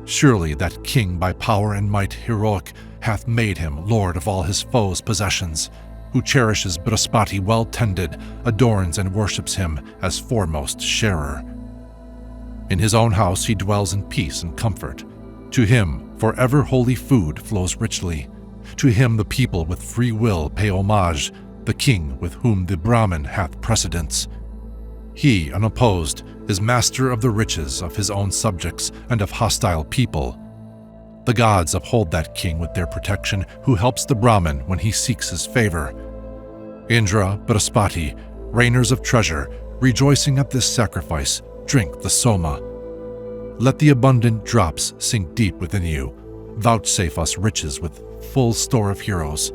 Surely that king by power and might heroic hath made him lord of all his foes' possessions, who cherishes Braspati well tended, adorns and worships him as foremost sharer. In his own house he dwells in peace and comfort. To him forever holy food flows richly. To him the people with free will pay homage, the king with whom the Brahmin hath precedence. He, unopposed, is master of the riches of his own subjects and of hostile people. The gods uphold that king with their protection, who helps the Brahmin when he seeks his favor. Indra, Braspati, reigners of treasure, rejoicing at this sacrifice, drink the Soma. Let the abundant drops sink deep within you. Vouchsafe us riches with full store of heroes.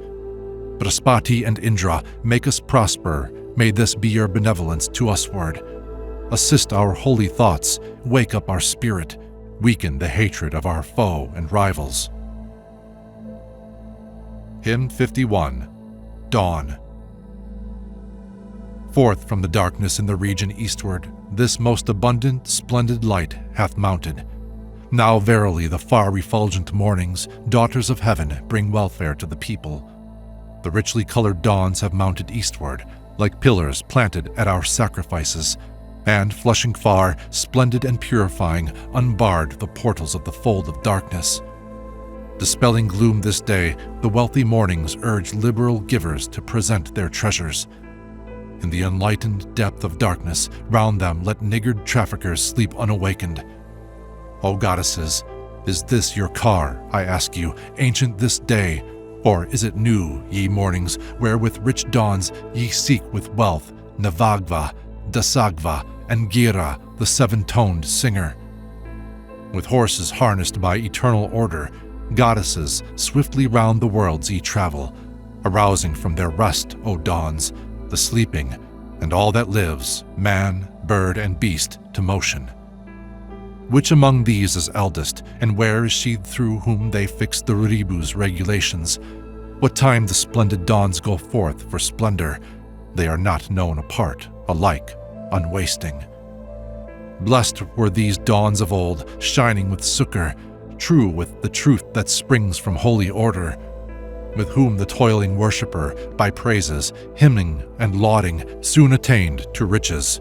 Braspati and Indra, make us prosper. May this be your benevolence to usward. Assist our holy thoughts, wake up our spirit, weaken the hatred of our foe and rivals. Hymn 51. Dawn. Forth from the darkness in the region eastward, this most abundant, splendid light hath mounted. Now verily the far refulgent mornings, daughters of heaven, bring welfare to the people. The richly colored dawns have mounted eastward, like pillars planted at our sacrifices, and, flushing far, splendid and purifying, unbarred the portals of the fold of darkness. Dispelling gloom this day, the wealthy mornings urge liberal givers to present their treasures. In the enlightened depth of darkness, round them let niggard traffickers sleep unawakened. O goddesses, is this your car, I ask you, ancient this day, or is it new, ye mornings, where with rich dawns ye seek with wealth Navagva, Dasagva, and Gira, the seven-toned singer? With horses harnessed by eternal order, goddesses, swiftly round the worlds ye travel, arousing from their rest, O dawns, the sleeping, and all that lives, man, bird, and beast, to motion. Which among these is eldest, and where is she through whom they fix the Ribu's regulations? What time the splendid dawns go forth for splendor, they are not known apart, alike, unwasting. Blessed were these dawns of old, shining with suker, true with the truth that springs from holy order, with whom the toiling worshipper, by praises, hymning and lauding, soon attained to riches.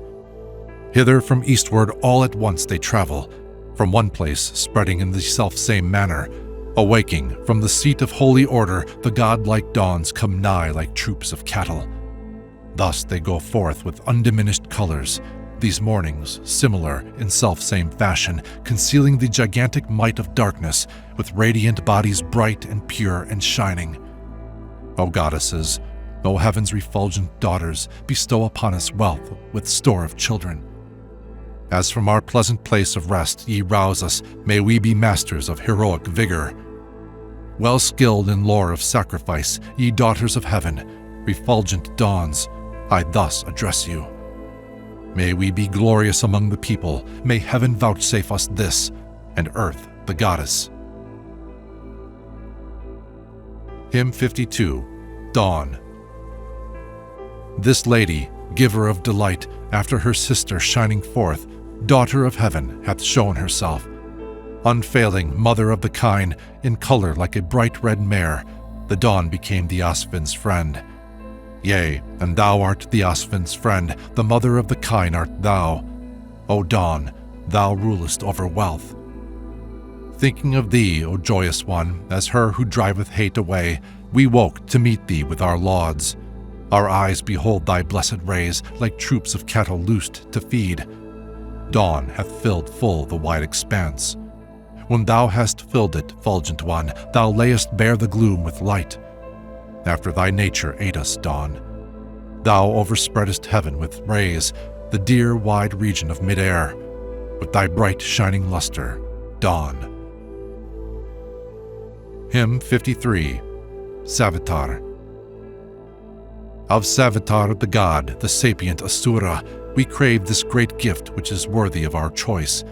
Hither from eastward all at once they travel, from one place spreading in the self-same manner. Awaking from the seat of holy order, the godlike dawns come nigh like troops of cattle. Thus they go forth with undiminished colors, these mornings, similar in self-same fashion, concealing the gigantic might of darkness, with radiant bodies bright and pure and shining. O goddesses, O heaven's refulgent daughters, bestow upon us wealth with store of children. As from our pleasant place of rest ye rouse us, may we be masters of heroic vigor. Well skilled in lore of sacrifice, ye daughters of heaven, refulgent dawns, I thus address you. May we be glorious among the people, may heaven vouchsafe us this, and earth the goddess. Hymn 52. Dawn. This lady, giver of delight, after her sister shining forth, daughter of heaven, hath shown herself. Unfailing, mother of the kine, in color like a bright red mare, the dawn became the Ashwin's friend. Yea, and thou art the Ashwin's friend, the mother of the kine art thou. O dawn, thou rulest over wealth. Thinking of thee, O joyous one, as her who driveth hate away, we woke to meet thee with our lauds. Our eyes behold thy blessed rays, like troops of cattle loosed to feed. Dawn hath filled full the wide expanse. When thou hast filled it, fulgent one, thou layest bare the gloom with light. After thy nature ate us, dawn. Thou overspreadest heaven with rays, the dear wide region of mid-air, with thy bright shining luster, dawn. Hymn 53. Savitar. Of Savitar the god, the sapient Asura, we crave this great gift which is worthy of our choice,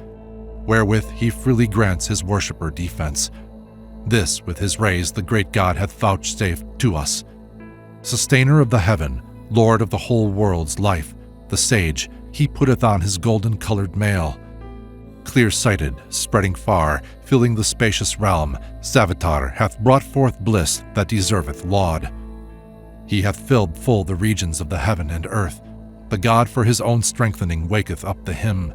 wherewith he freely grants his worshipper defense. This with his rays the great god hath vouchsafed to us. Sustainer of the heaven, lord of the whole world's life, the sage, he putteth on his golden-colored mail. Clear-sighted, spreading far, filling the spacious realm, Savitar hath brought forth bliss that deserveth laud. He hath filled full the regions of the heaven and earth. The god for his own strengthening waketh up the hymn.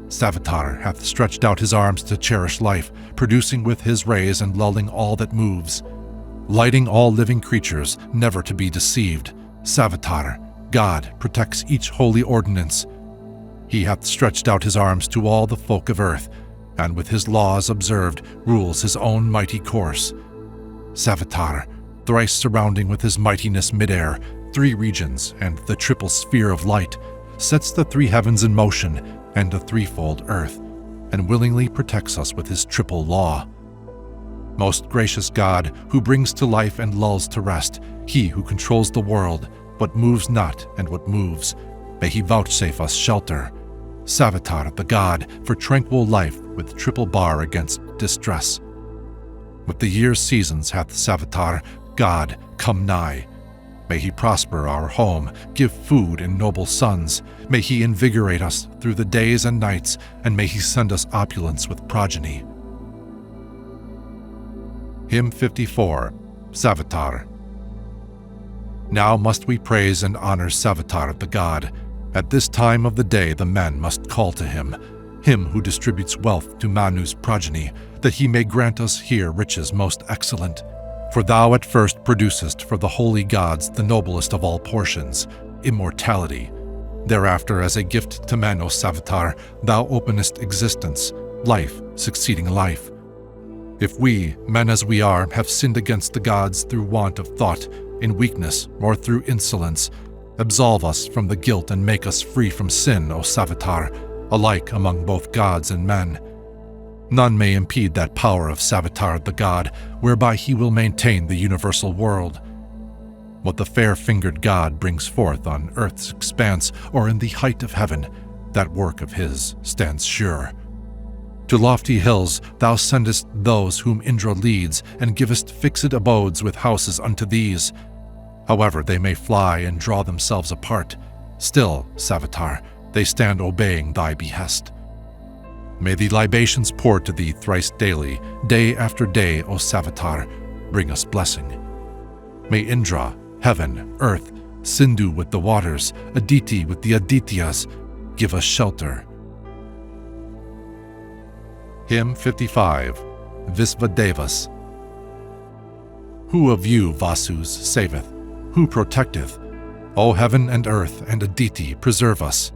Savitar hath stretched out his arms to cherish life, producing with his rays and lulling all that moves. Lighting all living creatures, never to be deceived, Savitar, God, protects each holy ordinance. He hath stretched out his arms to all the folk of earth, and with his laws observed, rules his own mighty course. Savitar, thrice surrounding with his mightiness mid-air, 3 regions and the triple sphere of light, sets the 3 heavens in motion and the threefold earth. and willingly protects us with his triple law. Most gracious God, who brings to life and lulls to rest, he who controls the world, what moves not and what moves, may he vouchsafe us shelter. Savitar, the God, for tranquil life with triple bar against distress. With the year's seasons hath Savitar, God, come nigh. May he prosper our home, give food and noble sons. May he invigorate us through the days and nights, and may he send us opulence with progeny. Hymn 54, Savitar. Now must we praise and honor Savitar, the God. At this time of the day the men must call to him who distributes wealth to Manu's progeny, that he may grant us here riches most excellent. For thou at first producest for the holy gods the noblest of all portions, immortality. Thereafter, as a gift to men, O Savitar, thou openest existence, life succeeding life. If we, men as we are, have sinned against the gods through want of thought, in weakness, or through insolence, absolve us from the guilt and make us free from sin, O Savitar, alike among both gods and men. None may impede that power of Savitar the God, whereby he will maintain the universal world. What the fair-fingered God brings forth on earth's expanse or in the height of heaven, that work of his stands sure. To lofty hills thou sendest those whom Indra leads, and givest fixed abodes with houses unto these. However they may fly and draw themselves apart, still, Savitar, they stand obeying thy behest. May the libations poured to thee thrice daily, day after day, O Savitar, bring us blessing. May Indra, heaven, earth, Sindu with the waters, Aditi with the Adityas, give us shelter. Hymn 55, Visvadevas. Who of you, Vasus, saveth? Who protecteth? O heaven and earth and Aditi, preserve us.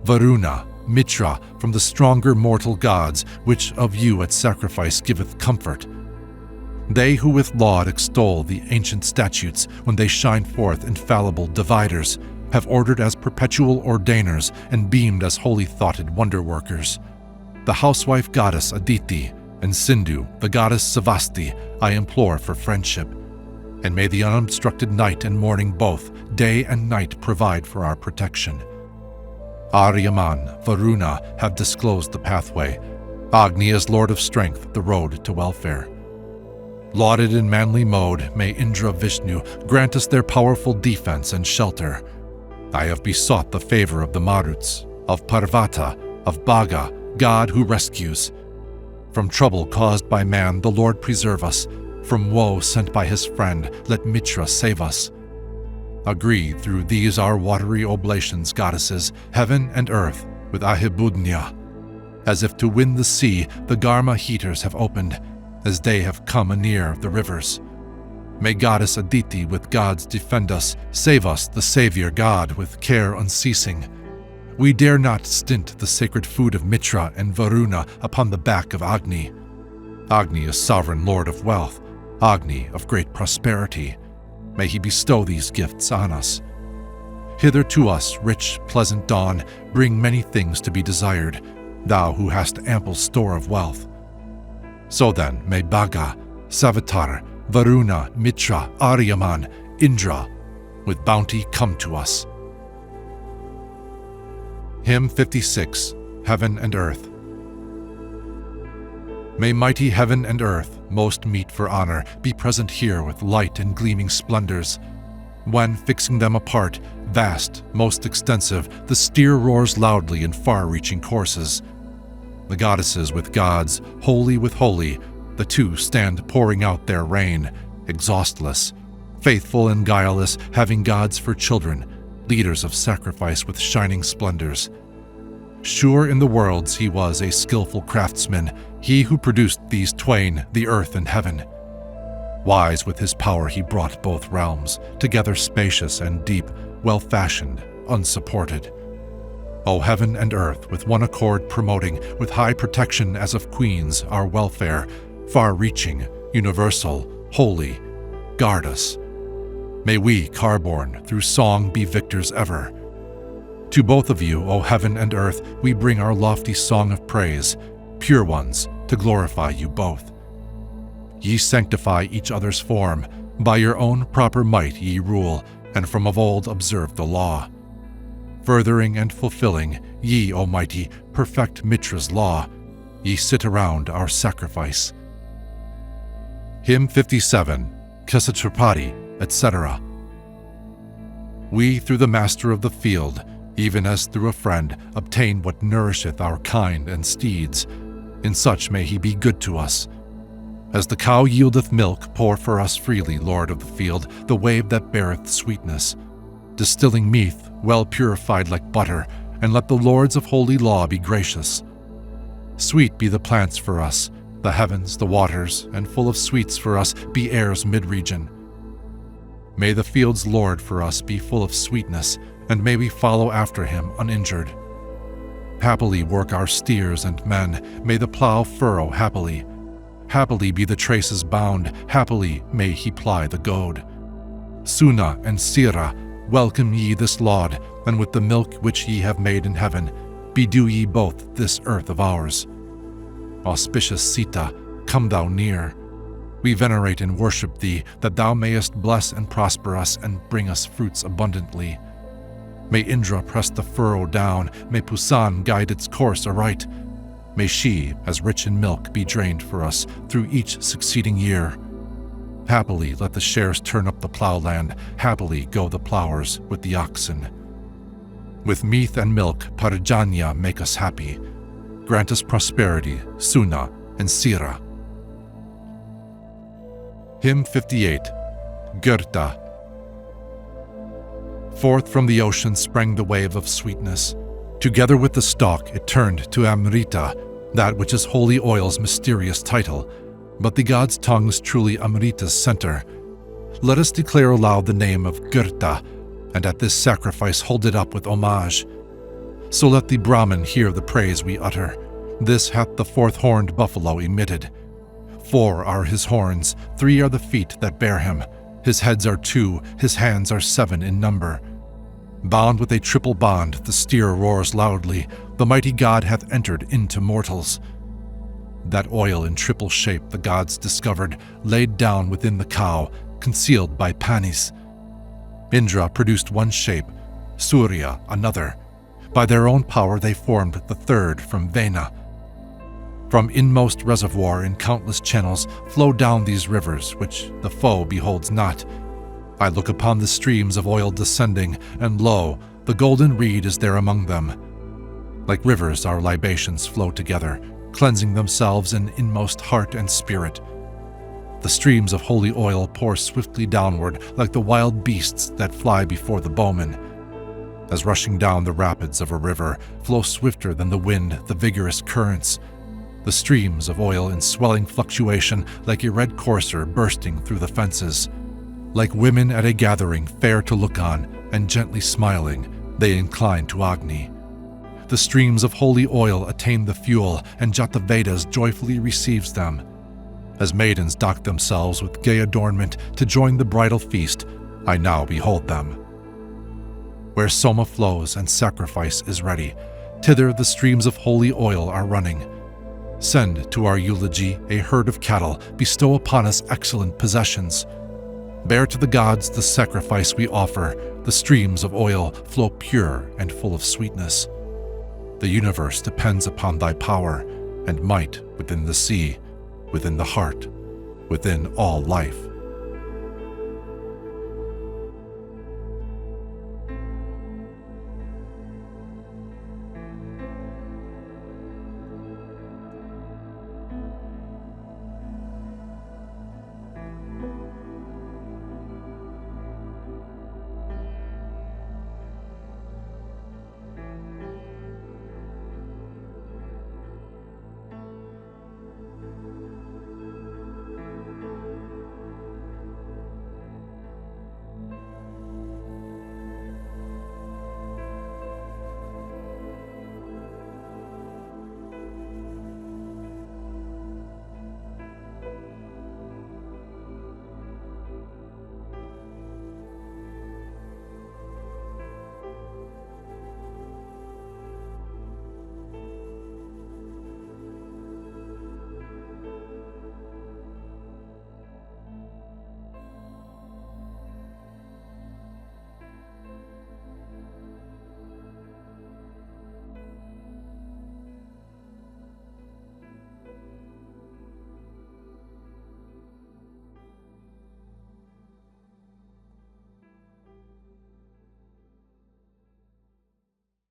Varuna, Mitra, from the stronger mortal gods, which of you at sacrifice giveth comfort. They who with laud extol the ancient statutes, when they shine forth infallible dividers, have ordered as perpetual ordainers, and beamed as holy-thoughted wonder-workers. The housewife goddess Aditi, and Sindu, the goddess Savasti, I implore for friendship. And may the unobstructed night and morning both, day and night, provide for our protection. Aryaman, Varuna have disclosed the pathway. Agni is Lord of Strength, the road to welfare. Lauded in manly mode, may Indra Vishnu grant us their powerful defense and shelter. I have besought the favor of the Maruts, of Parvata, of Bhaga, God who rescues. From trouble caused by man, the Lord preserve us. From woe sent by his friend, let Mitra save us. Agree through these our watery oblations, goddesses, heaven and earth, with Ahibudnya. As if to win the sea, the Garma heaters have opened, as they have come anear the rivers. May goddess Aditi with gods defend us, save us, the Savior God, with care unceasing. We dare not stint the sacred food of Mitra and Varuna upon the back of Agni. Agni is sovereign lord of wealth, Agni of great prosperity. May he bestow these gifts on us. Hither to us, rich, pleasant dawn, bring many things to be desired, thou who hast ample store of wealth. So then, may Bhaga, Savitar, Varuna, Mitra, Aryaman, Indra, with bounty come to us. Hymn 56, Heaven and Earth. May mighty heaven and earth, most meet for honor, be present here with light and gleaming splendors. When, fixing them apart, vast, most extensive, the steer roars loudly in far-reaching courses. The goddesses with gods, holy with holy, the two stand pouring out their rain, exhaustless, faithful and guileless, having gods for children, leaders of sacrifice with shining splendors. Sure in the worlds he was a skillful craftsman, he who produced these twain, the earth and heaven. Wise with his power he brought both realms, together spacious and deep, well-fashioned, unsupported. O heaven and earth, with one accord promoting, with high protection as of queens, our welfare, far-reaching, universal, holy, guard us. May we, car-born, through song be victors ever. To both of you, O heaven and earth, we bring our lofty song of praise, pure ones, to glorify you both. Ye sanctify each other's form, by your own proper might ye rule, and from of old observe the law. Furthering and fulfilling, ye, O mighty, perfect Mitra's law, ye sit around our sacrifice. Hymn 57, Kshatrapati, etc. We, through the master of the field, even as through a friend, obtain what nourisheth our kind and steeds. In such may he be good to us. As the cow yieldeth milk, pour for us freely, Lord of the field, the wave that beareth sweetness, distilling meath, well purified like butter, and let the lords of holy law be gracious. Sweet be the plants for us, the heavens, the waters, and full of sweets for us be air's mid-region. May the field's lord for us be full of sweetness, and may we follow after him uninjured. Happily work our steers and men, may the plough furrow happily. Happily be the traces bound, happily may he ply the goad. Suna and Sira, welcome ye this laud, and with the milk which ye have made in heaven, bedew ye both this earth of ours. Auspicious Sita, come thou near. We venerate and worship thee, that thou mayest bless and prosper us and bring us fruits abundantly. May Indra press the furrow down, may Pusan guide its course aright. May she, as rich in milk, be drained for us through each succeeding year. Happily let the shares turn up the ploughland, happily go the ploughers with the oxen. With meat and milk, Parjanya make us happy. Grant us prosperity, Suna and Sira. Hymn 58, Girta. Forth from the ocean sprang the wave of sweetness. Together with the stalk it turned to Amrita, that which is holy oil's mysterious title, but the god's tongue is truly Amrita's center. Let us declare aloud the name of Girta, and at this sacrifice hold it up with homage. So let the Brahmin hear the praise we utter. This hath the fourth-horned buffalo emitted. 4 are his horns, 3 are the feet that bear him. His heads are 2, his hands are 7 in number. Bound with a triple bond, the steer roars loudly. The mighty god hath entered into mortals. That oil in triple shape the gods discovered, laid down within the cow, concealed by panis. Indra produced one shape, Surya another. By their own power they formed the third from Vena. From inmost reservoir in countless channels flow down these rivers, which the foe beholds not. I look upon the streams of oil descending, and lo, the golden reed is there among them. Like rivers our libations flow together, cleansing themselves in inmost heart and spirit. The streams of holy oil pour swiftly downward like the wild beasts that fly before the bowman. As rushing down the rapids of a river, flow swifter than the wind the vigorous currents. The streams of oil in swelling fluctuation like a red courser bursting through the fences. Like women at a gathering fair to look on, and gently smiling, they incline to Agni. The streams of holy oil attain the fuel, and Jata Vedas joyfully receives them. As maidens dock themselves with gay adornment to join the bridal feast, I now behold them. Where Soma flows and sacrifice is ready, thither the streams of holy oil are running. Send to our eulogy a herd of cattle, bestow upon us excellent possessions. Bear to the gods the sacrifice we offer, the streams of oil flow pure and full of sweetness. The universe depends upon thy power and might within the sea, within the heart, within all life.